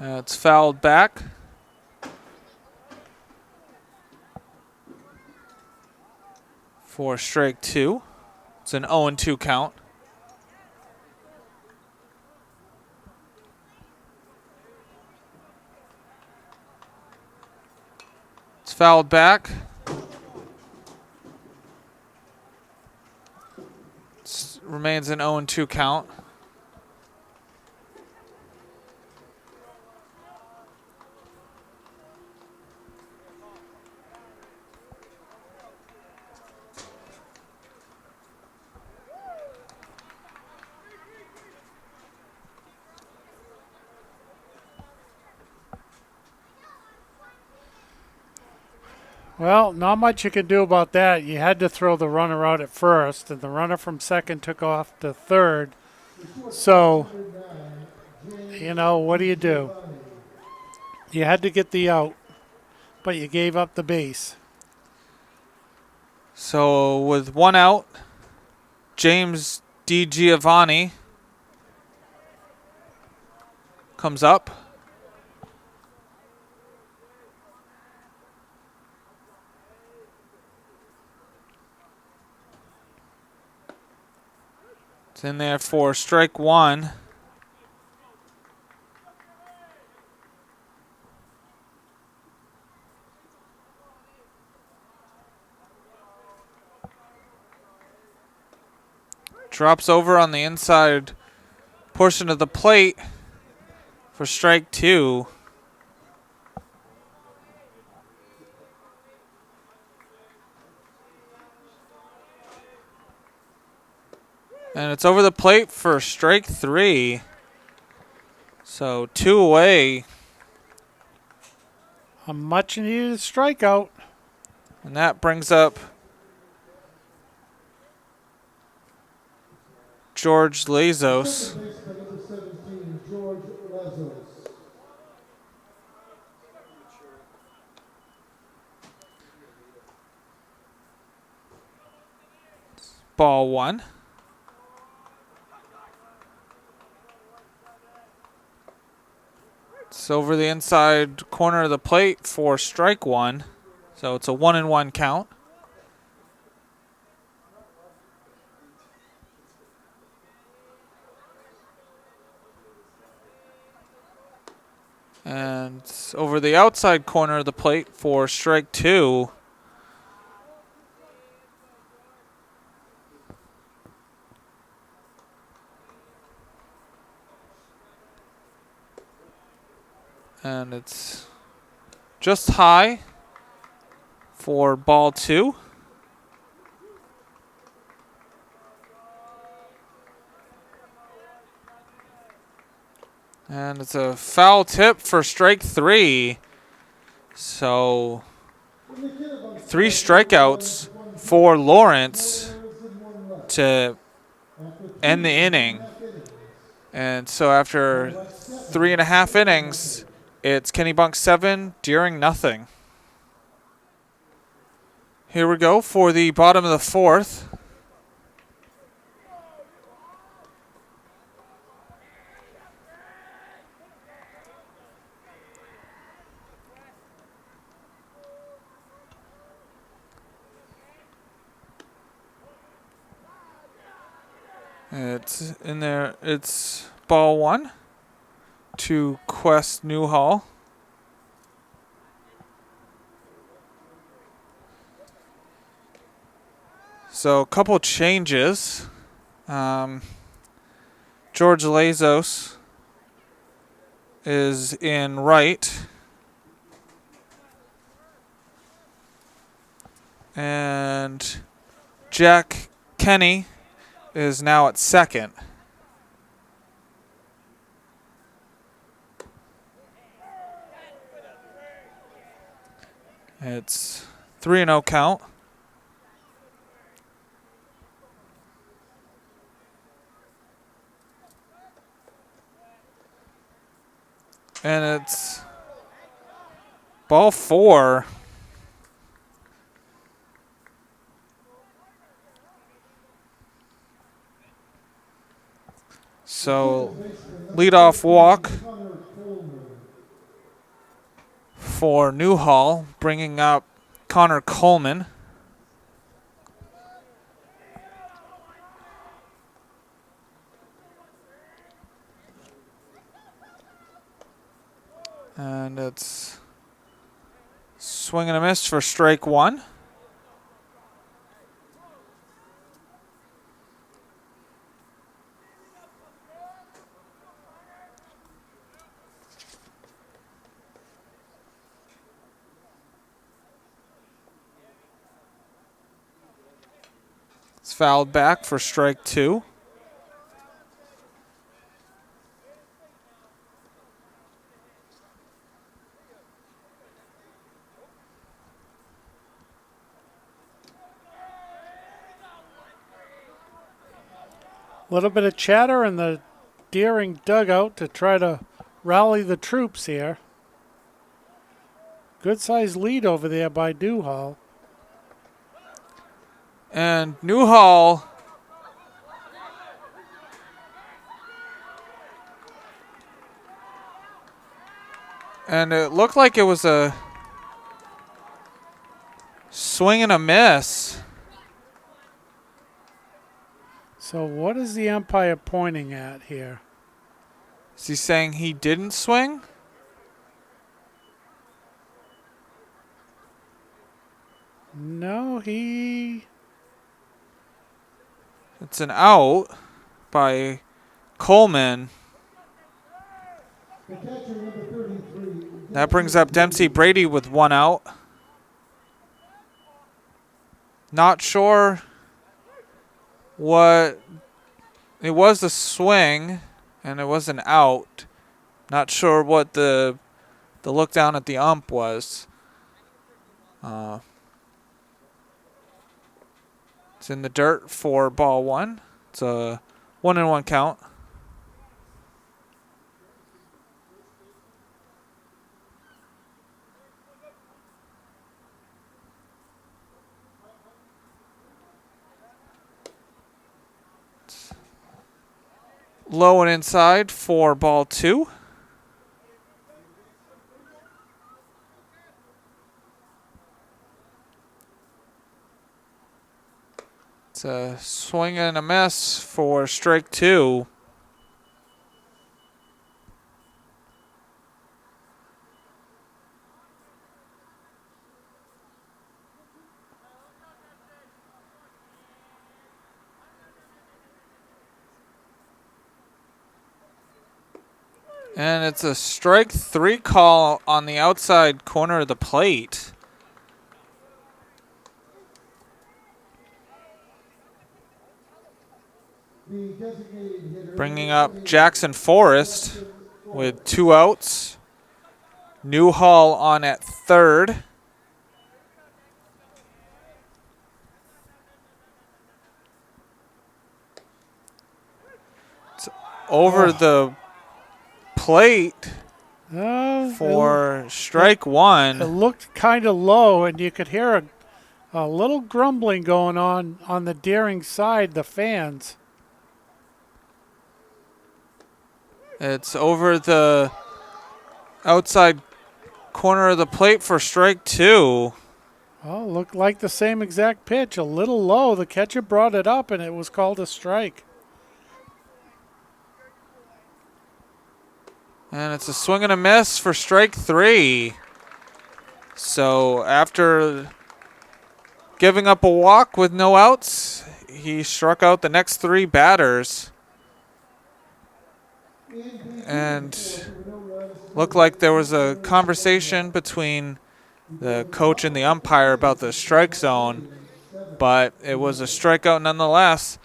It's fouled back. For strike 2. It's an 0-2 count. It's fouled back. Remains an 0-2 count. Well, not much you can do about that. You had to throw the runner out at first, and the runner from second took off to third. So, you know, what do? You had to get the out, but you gave up the base. So with 1 out, James DiGiovanni comes up. It's in there for strike 1. Drops over on the inside portion of the plate for strike 2. And it's over the plate for strike 3. So 2 away. A much needed strikeout. And that brings up George Lazos. Second baseman number 17, George Lazos. Ball 1. It's over the inside corner of the plate for strike 1. So it's a 1-1 count. And it's over the outside corner of the plate for strike 2. And it's just high for ball 2. And it's a foul tip for strike 3. So 3 strikeouts for Lawrence to end the inning. And so after 3.5 innings, it's Kennebunk 7, Deering nothing. Here we go for the bottom of the 4th. It's in there. It's ball 1 to Quest Newhall. So a couple changes. George Lazos is in right. And Jack Kenny is now at second. It's 3-0 count. And it's ball 4. So leadoff walk for Newhall, bringing up Connor Coleman. And it's swing and a miss for strike 1. It's fouled back for strike 2. A little bit of chatter in the Deering dugout to try to rally the troops here. Good sized lead over there by Newhall. And Newhall and it looked like it was a swing and a miss. So what is the umpire pointing at here? Is he saying he didn't swing? No, It's an out by Coleman. That brings up Dempsey Brady with 1 out. Not sure what it was, a swing and it was an out. Not sure what the look down at the ump was. It's in the dirt for ball 1. It's a 1-1 count. Low and inside for ball 2. It's a swing and a miss for strike 2. And it's a strike 3 call on the outside corner of the plate. The designated hitter, Bringing up Jackson Forrest with 2 outs. Newhall on at third. It's over the plate for strike 1. It looked kind of low, and you could hear a little grumbling going on the Deering side, the fans. It's over the outside corner of the plate for strike 2. Oh, looked like the same exact pitch, a little low. The catcher brought it up, and it was called a strike. And it's a swing and a miss for strike 3. So after giving up a walk with no outs, he struck out the next 3 batters. And looked like there was a conversation between the coach and the umpire about the strike zone, but it was a strikeout nonetheless.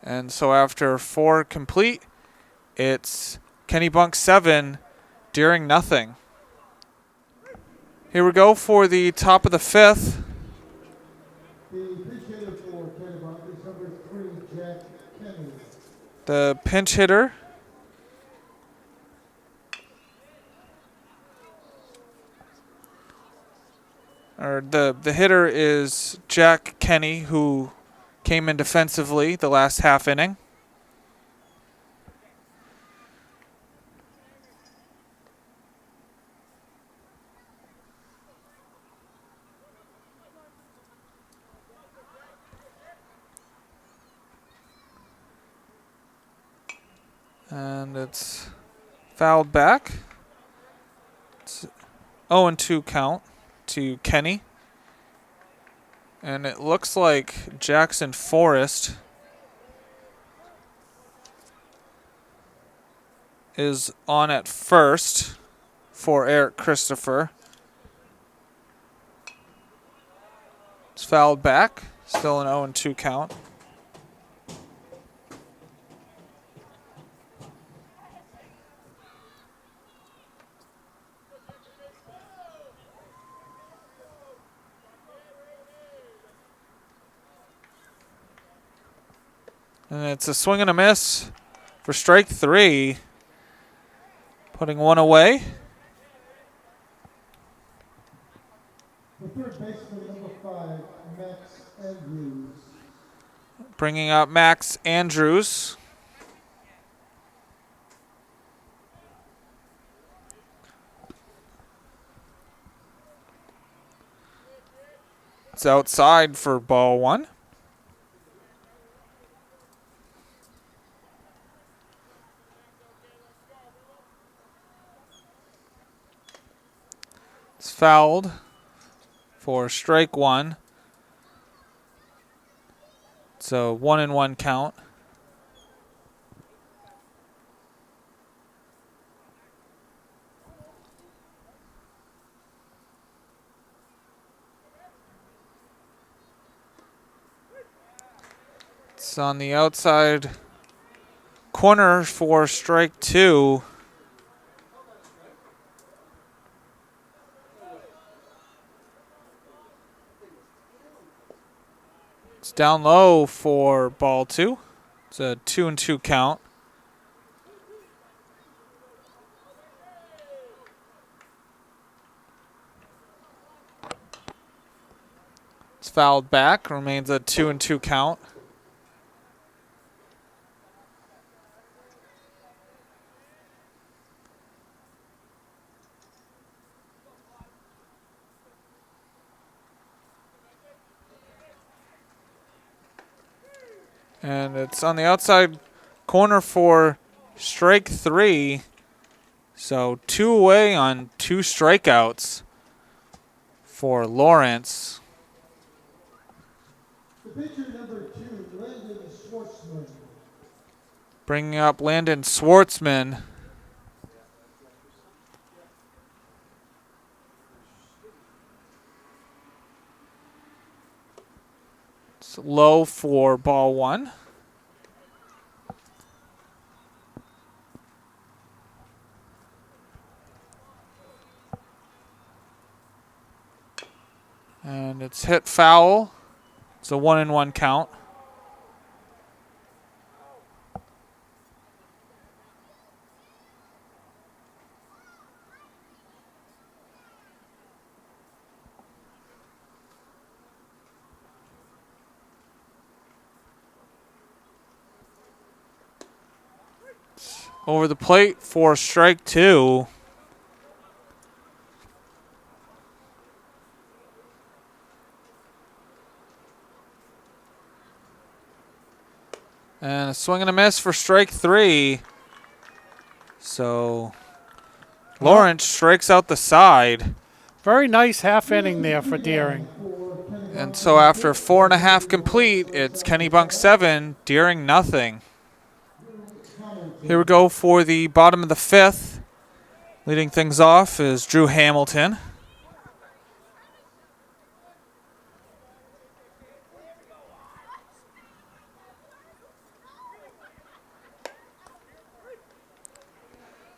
And so after 4 complete, it's Kennebunk 7, Deering nothing. Here we go for the top of the 5th. The pinch hitter for Kennebunk is number 3, Jack Kenny. The pinch hitter the hitter is Jack Kenny, who came in defensively the last half inning. And it's fouled back. It's 0-2 count to Kenny. And it looks like Jackson Forrest is on at first for Eric Christopher. It's fouled back. Still an 0-2 count. And it's a swing and a miss for strike 3. Putting 1 away. The third baseman, number 5, Max Andrews. Bringing up Max Andrews. It's outside for ball 1. It's fouled for strike 1. So 1-1 count. It's on the outside corner for strike 2. It's down low for ball 2. It's a 2-2 count. It's fouled back. Remains a 2-2 count. And it's on the outside corner for strike 3. So 2 away on 2 strikeouts for Lawrence. The pitcher, number 2, Landon Schwartzman. Bringing up Landon Schwartzman. It's low for ball one. And it's hit foul. It's a 1-1 count. Over the plate for strike two. And a swing and a miss for strike three. So Lawrence strikes out the side. Very nice half inning there for Deering. And so after 4.5 complete, it's Kennebunk 7, Deering nothing. Here we go for the bottom of the fifth. Leading things off is Drew Hamilton.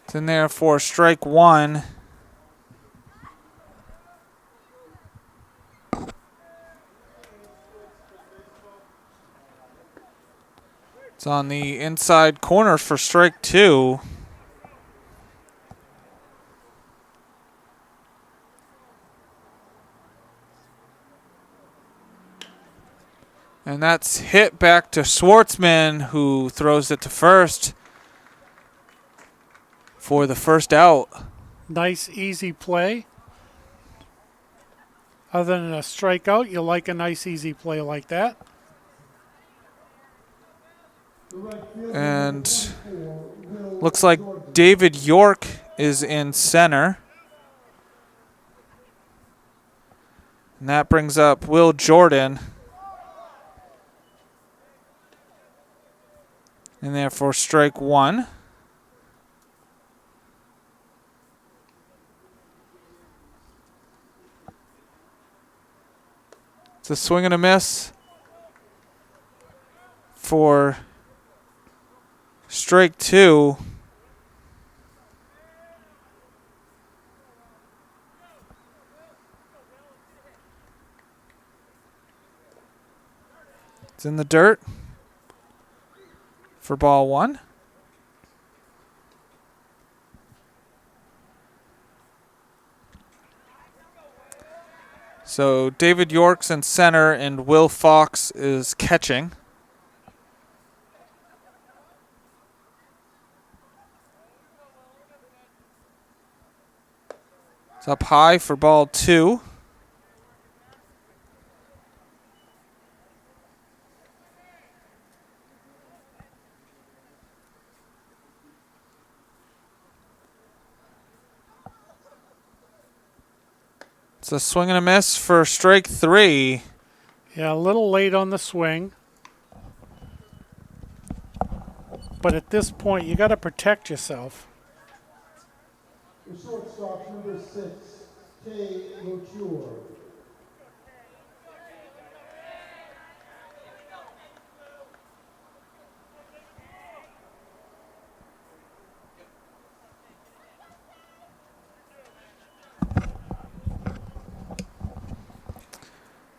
It's in there for strike one. It's on the inside corner for strike two. And that's hit back to Schwartzman, who throws it to first for the first out. Nice, easy play. Other than a strikeout, you like a nice, easy play like that. And looks like David York is in center. And that brings up Will Jordan. In there for strike one. It's a swing and a miss for strike two. It's in the dirt for ball one. So David York's in center and Will Fox is catching. It's up high for ball two. It's a swing and a miss for strike three. Yeah, a little late on the swing. But at this point, you got to protect yourself. The shortstop, number 6, Kay Lochur.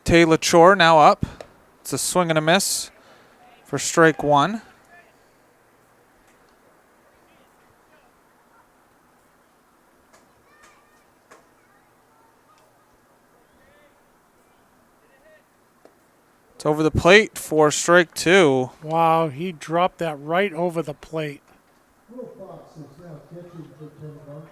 Taylor Chore now up. It's a swing and a miss for strike one. It's over the plate for strike two. Wow, he dropped that right over the plate. Will Fox is now catching for Kennebunk.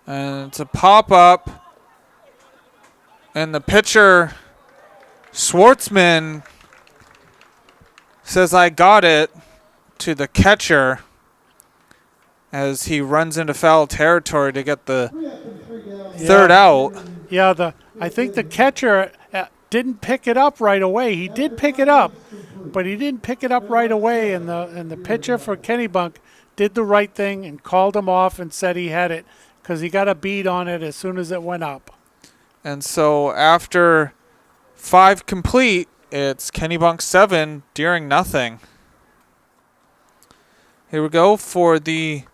And it's a pop-up. And the pitcher, Schwartzman, says, "I got it," to the catcher as he runs into foul territory to get the third out. Yeah, I think the catcher didn't pick it up right away. He did pick it up, but he didn't pick it up right away, and the pitcher for Kennebunk did the right thing and called him off and said he had it because he got a bead on it as soon as it went up. And so after 5 complete, it's Kennebunk 7, Deering nothing. Here we go for the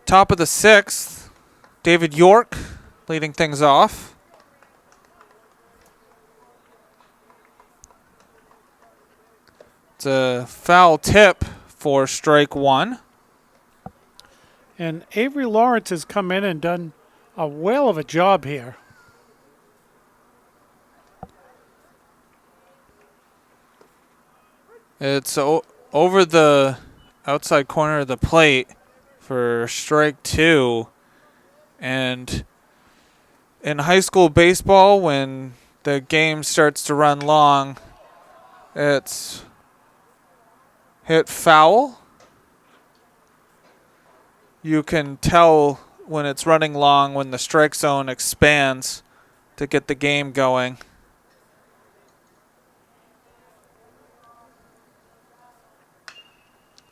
top of the 6th. David York leading things off. It's a foul tip for strike 1. And Avery Lawrence has come in and done a whale of a job here. It's over the outside corner of the plate for strike 2. And in high school baseball, when the game starts to run long, it's hit foul. You can tell when it's running long when the strike zone expands to get the game going.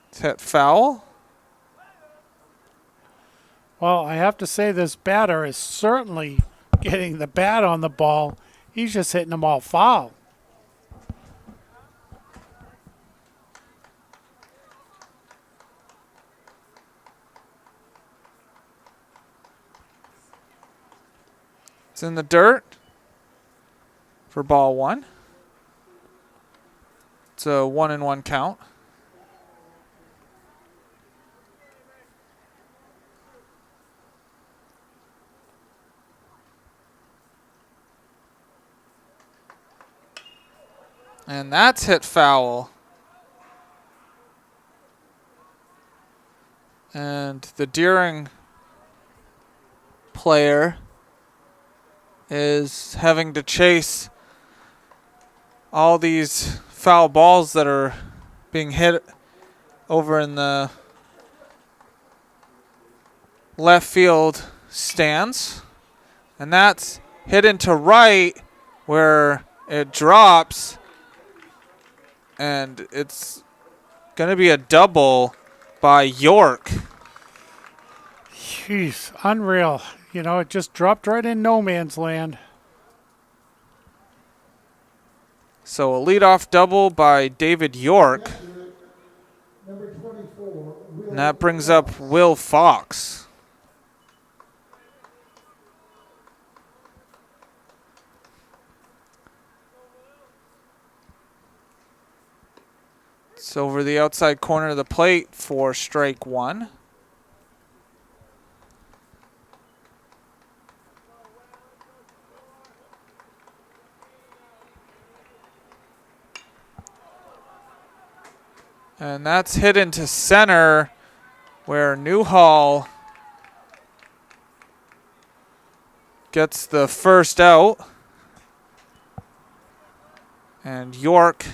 It's hit foul. Well, I have to say this batter is certainly getting the bat on the ball. He's just hitting them all foul. It's in the dirt for ball 1. It's a 1-1 count. And that's hit foul. And the Deering player is having to chase all these foul balls that are being hit over in the left field stands. And that's hit into right where it drops. And it's going to be a double by York. Jeez, unreal. You know, it just dropped right in no man's land. So a leadoff double by David York. Number 24, And that brings up Will Fox. It's over the outside corner of the plate for strike 1. And that's hit into center where Newhall gets the first out. And York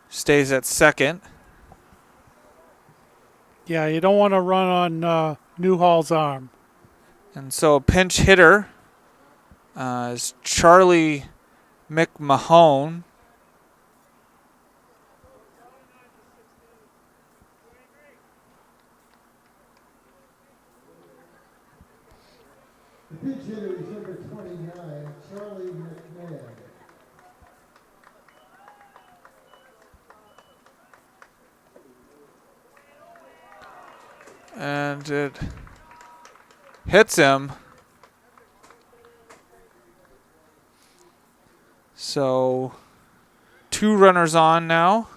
stays at second. Yeah, you don't want to run on Newhall's arm. And so a pinch hitter is Charlie McMahon. The pinch hitter is number 29, Charlie McMahon. And it hits him. So 2 runners on now.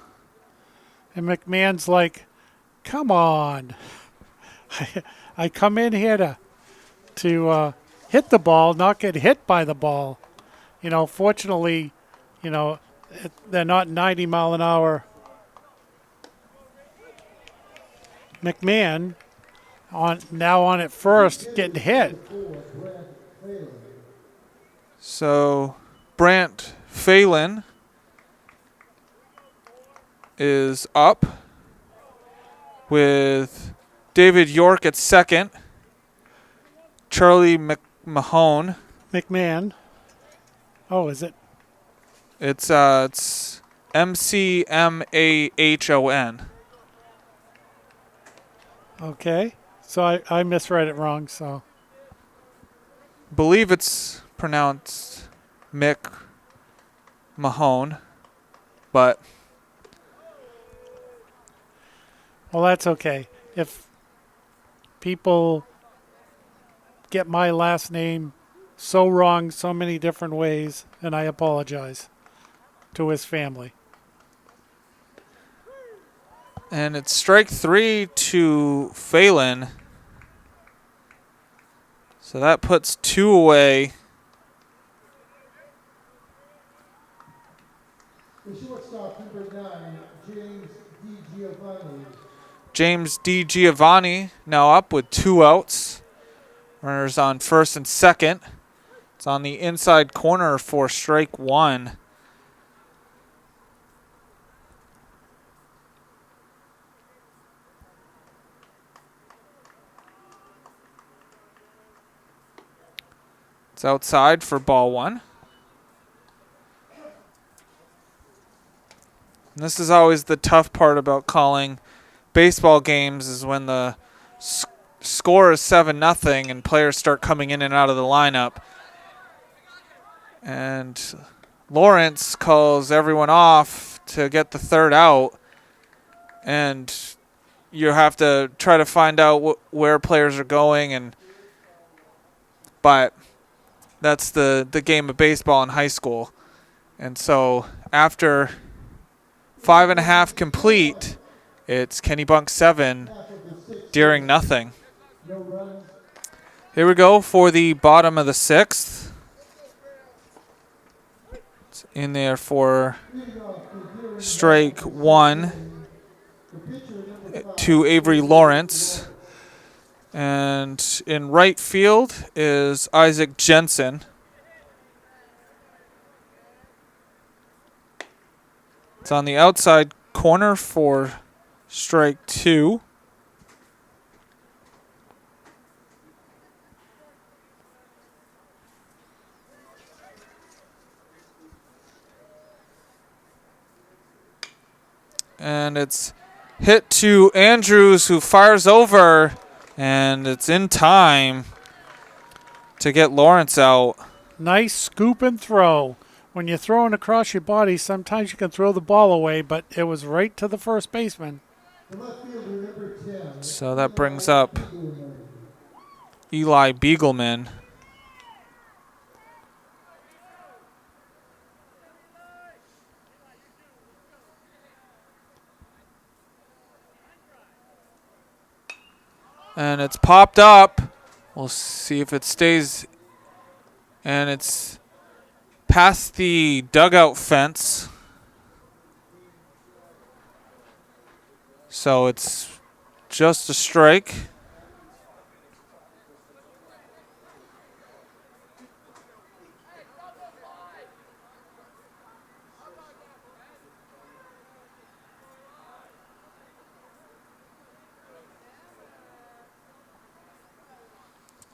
And McMahon's like, come on. I come in here to hit the ball, not get hit by the ball. You know, fortunately, you know, they're not 90 mile an hour. McMahon now on at first, getting hit. So Brant Phelan is up with David York at second. Charlie McMahon. McMahon. Oh, is it? It's McMahon. Okay. So I misread it wrong, so. Believe it's pronounced Mick Mahone, but Well, that's okay. If people get my last name so wrong so many different ways, and I apologize to his family. and it's strike 3 to Phelan. So that puts 2 away. The shortstop, number 9, James D. Giovanni. James D. Giovanni now up with 2 outs. Runners on first and second. It's on the inside corner for strike 1. It's outside for ball 1. And this is always the tough part about calling baseball games, is when the score is 7-0 and players start coming in and out of the lineup. And Lawrence calls everyone off to get the third out. And you have to try to find out where players are going. But that's the game of baseball in high school. And so after 5.5 complete, it's Kennebunk 7, Deering nothing. Here we go for the bottom of the 6th. It's in there for strike 1 to Avery Lawrence. And in right field is Isaac Jensen. It's on the outside corner for strike 2. And it's hit to Andrews, who fires over, and it's in time to get Lawrence out. Nice scoop and throw. When you're throwing across your body, sometimes you can throw the ball away, but it was right to the first baseman. So that brings up Eli Beagleman. And it's popped up. We'll see if it stays. And it's past the dugout fence. So it's just a strike.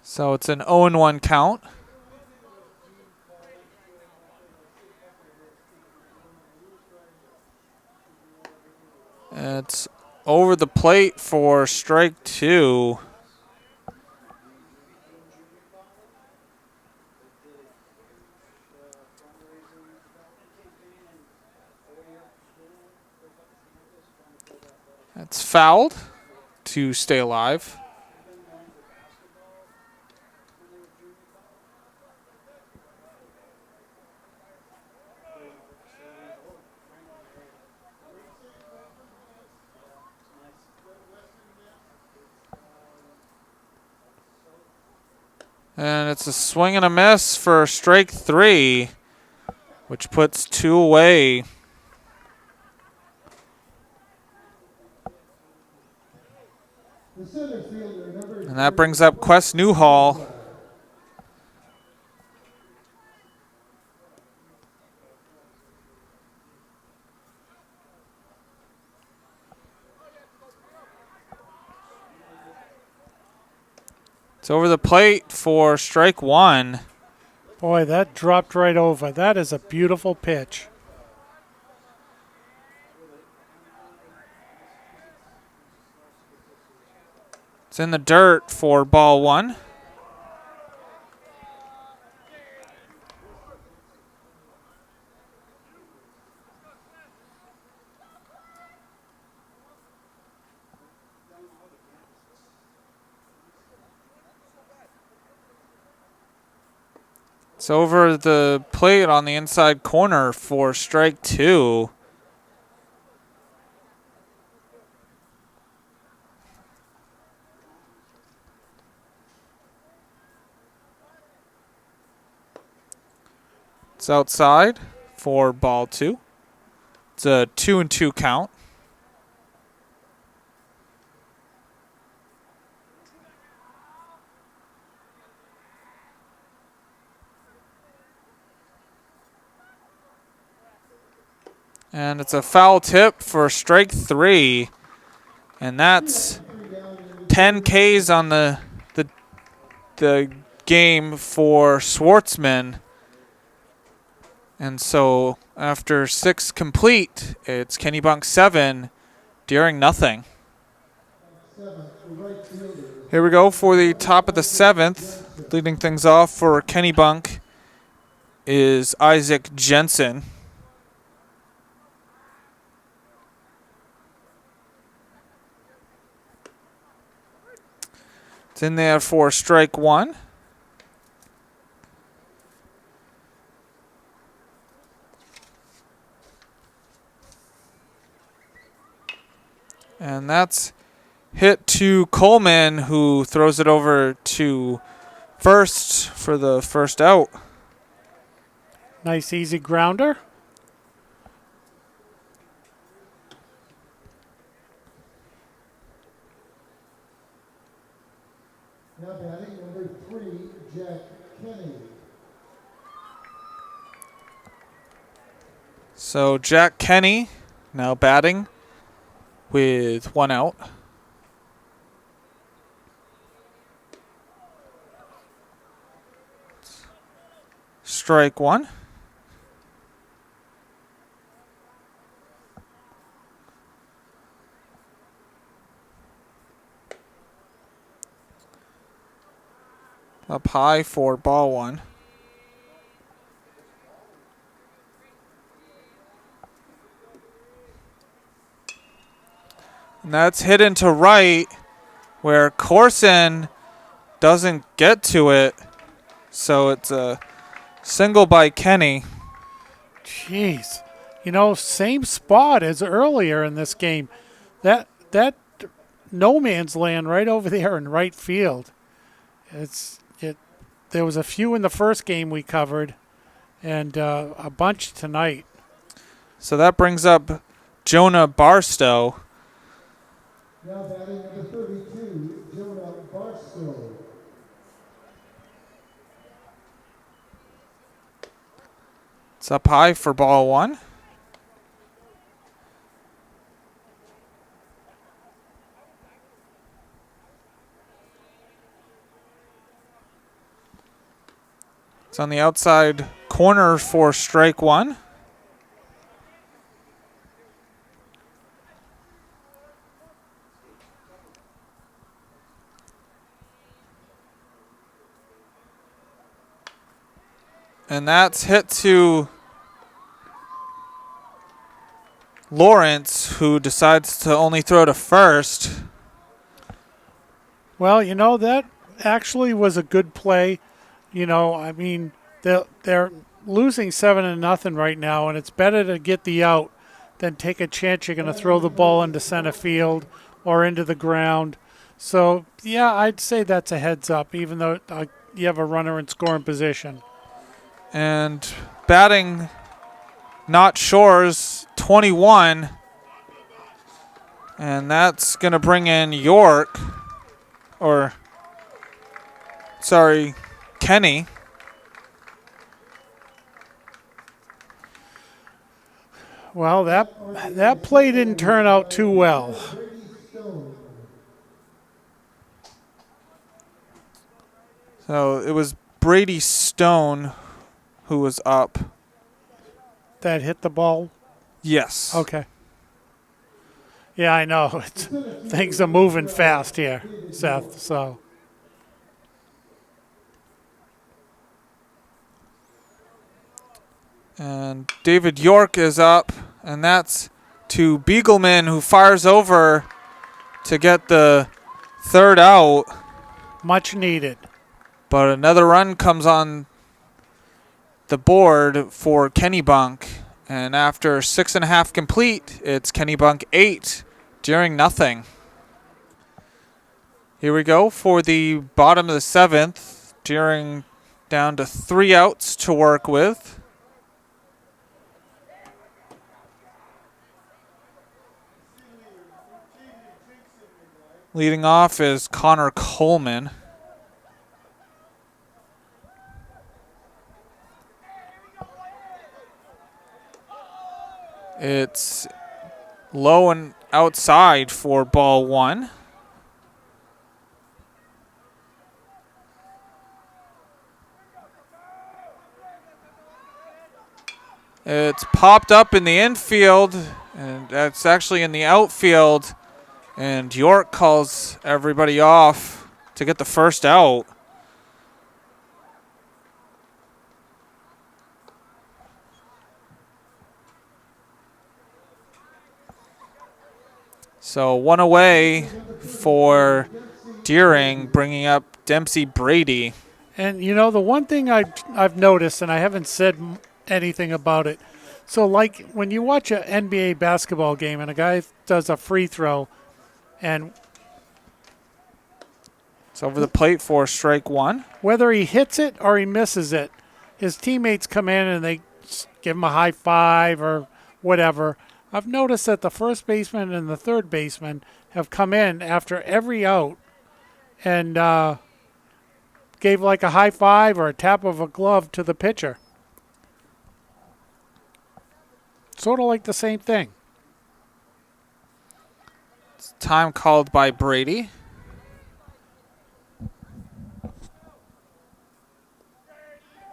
So it's an 0-1 count. It's over the plate for strike 2. That's fouled to stay alive. And it's a swing and a miss for strike 3, which puts 2 away. And that brings up Quest Newhall. It's over the plate for strike 1. Boy, that dropped right over. That is a beautiful pitch. It's in the dirt for ball 1. It's over the plate on the inside corner for strike 2. It's outside for ball 2. It's a 2-2 count. And it's a foul tip for strike 3. And that's 10 Ks on the game for Schwartzman. And so after 6 complete, it's Kennebunk 7, Deering nothing. Here we go for the top of the 7th. Leading things off for Kennebunk is Isaac Jensen. It's in there for strike 1. And that's hit to Coleman, who throws it over to first for the first out. Nice easy grounder. Now batting number 3, Jack Kenny. So Jack Kenny now batting with 1 out. Strike 1. Up high for ball 1. And that's hit into right, where Corson doesn't get to it. So it's a single by Kenny. Jeez. You know, same spot as earlier in this game. That no man's land right over there in right field. There was a few in the first game we covered, and a bunch tonight. So that brings up Jonah Barstow. Now batting number 32, Jonah Barstow. It's up high for ball 1. It's on the outside corner for strike 1. And that's hit to Lawrence, who decides to only throw to first. Well, you know, that actually was a good play. You know, I mean, they're losing 7-0 right now, and it's better to get the out than take a chance you're going to throw the ball into center field or into the ground. So, yeah, I'd say that's a heads up, even though you have a runner in scoring position. And batting Not Shores, 21. And that's going to bring in York. Kenny. Well, that play didn't turn out too well. So it was Brady Stone who was up. That hit the ball? Yes. Okay. Yeah, I know. Things are moving fast here, Seth. So And David York is up, and that's to Beagleman, who fires over to get the third out. much needed. But another run comes on the board for Kennebunk. And after 6.5 complete, it's Kennebunk 8, Deering nothing. Here we go for the bottom of the 7th. Deering down to 3 outs to work with. Leading off is Connor Coleman. It's low and outside for ball 1. It's popped up in the infield, and that's actually in the outfield. And York calls everybody off to get the first out. So 1 away for Deering, bringing up Dempsey Brady. And you know, the one thing I've noticed, and I haven't said anything about it. So, like when you watch an NBA basketball game and a guy does a free throw, and It's over the plate for strike 1. whether he hits it or he misses it, his teammates come in and they give him a high five or whatever. I've noticed that the first baseman and the third baseman have come in after every out and gave like a high five or a tap of a glove to the pitcher. Sort of like the same thing. It's time called by Brady.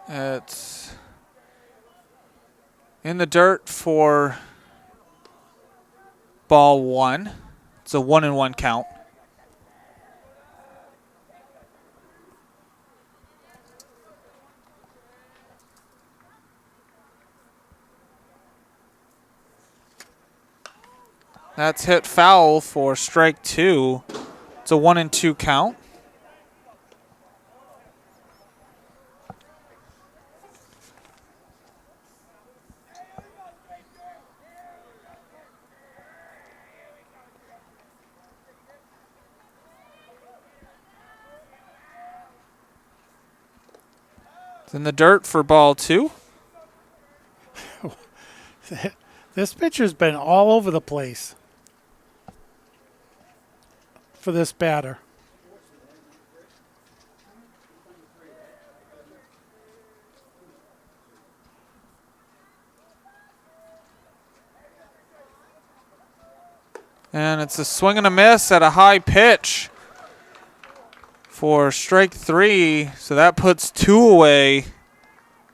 It's in the dirt for ball 1. It's a 1-1 count. That's hit foul for strike 2. It's a 1-2 count. It's in the dirt for ball 2. This pitcher's been all over the place for this batter. And it's a swing and a miss at a high pitch for strike 3. So that puts 2 away.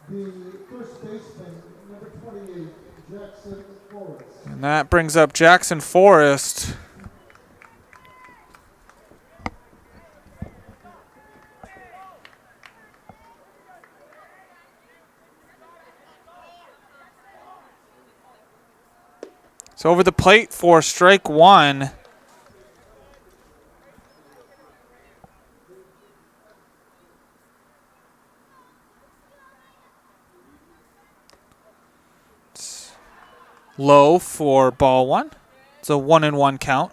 The first baseman, number 28, Jackson Forrest. And that brings up Jackson Forrest. So over the plate for strike 1. It's low for ball 1. It's a 1-1 count.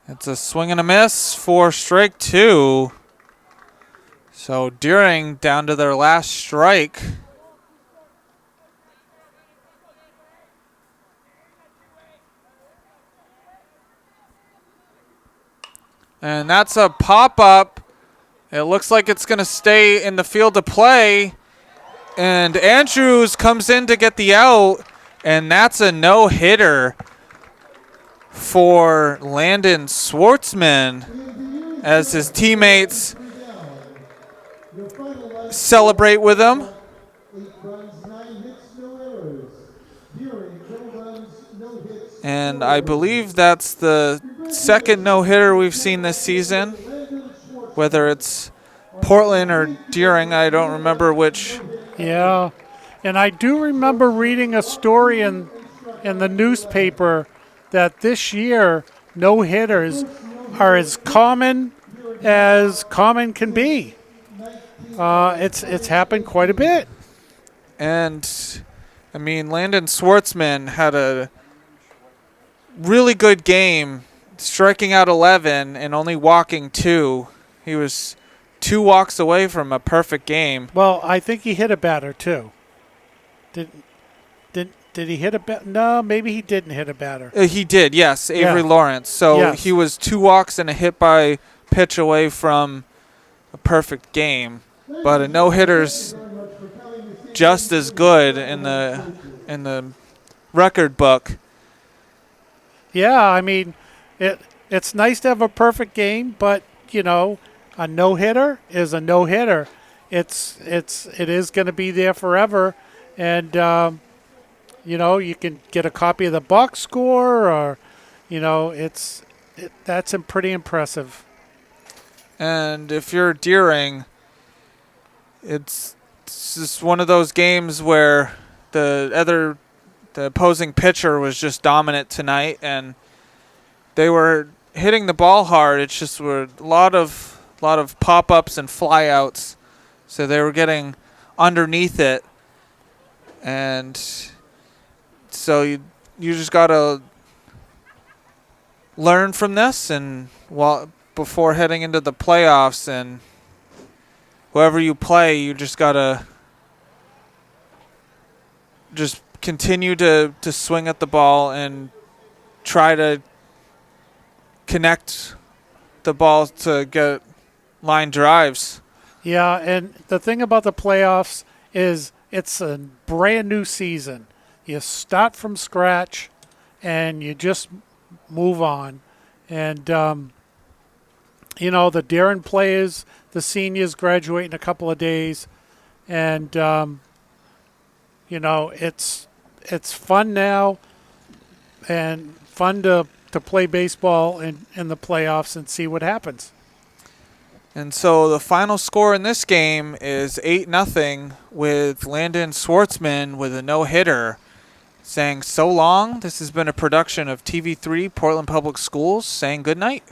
It's a swing and a miss for strike 2. So Deering down to their last strike. And that's a pop-up. It looks like it's going to stay in the field of play. And Andrews comes in to get the out. And that's a no-hitter for Landon Schwartzman as his teammates celebrate with them. 8 runs, 9 hits, no errors. Deering, no runs, no hits. And I believe that's the second no-hitter we've seen this season. Whether it's Portland or Deering, I don't remember which. Yeah, and I do remember reading a story in the newspaper that this year no-hitters are as common can be. It's happened quite a bit. And, I mean, Landon Schwartzman had a really good game, striking out 11 and only walking 2. He was 2 walks away from a perfect game. Well, I think he hit a batter too. Did he hit a batter? No, maybe he didn't hit a batter. He did, yes, Avery Lawrence. So yes. He was 2 walks and a hit by pitch away from a perfect game. But a no-hitter's just as good in the record book. Yeah, I mean, it's nice to have a perfect game, but a no-hitter is a no-hitter. It is going to be there forever, and you can get a copy of the box score, or that's pretty impressive. And if you're Deering, it's just one of those games where the opposing pitcher was just dominant tonight, and they were hitting the ball hard. It's just were a lot of pop-ups and flyouts, so they were getting underneath it, and so you just gotta learn from this, and before heading into the playoffs, and whoever you play, you just gotta just continue to swing at the ball and try to connect the ball to get line drives. Yeah, and the thing about the playoffs is it's a brand new season. You start from scratch, and you just move on. And, the Deering players, the seniors graduate in a couple of days. And, it's fun now and fun to play baseball in the playoffs and see what happens. And so the final score in this game is 8-0 with Landon Schwartzman with a no-hitter, saying so long. This has been a production of TV3 Portland Public Schools, saying good night.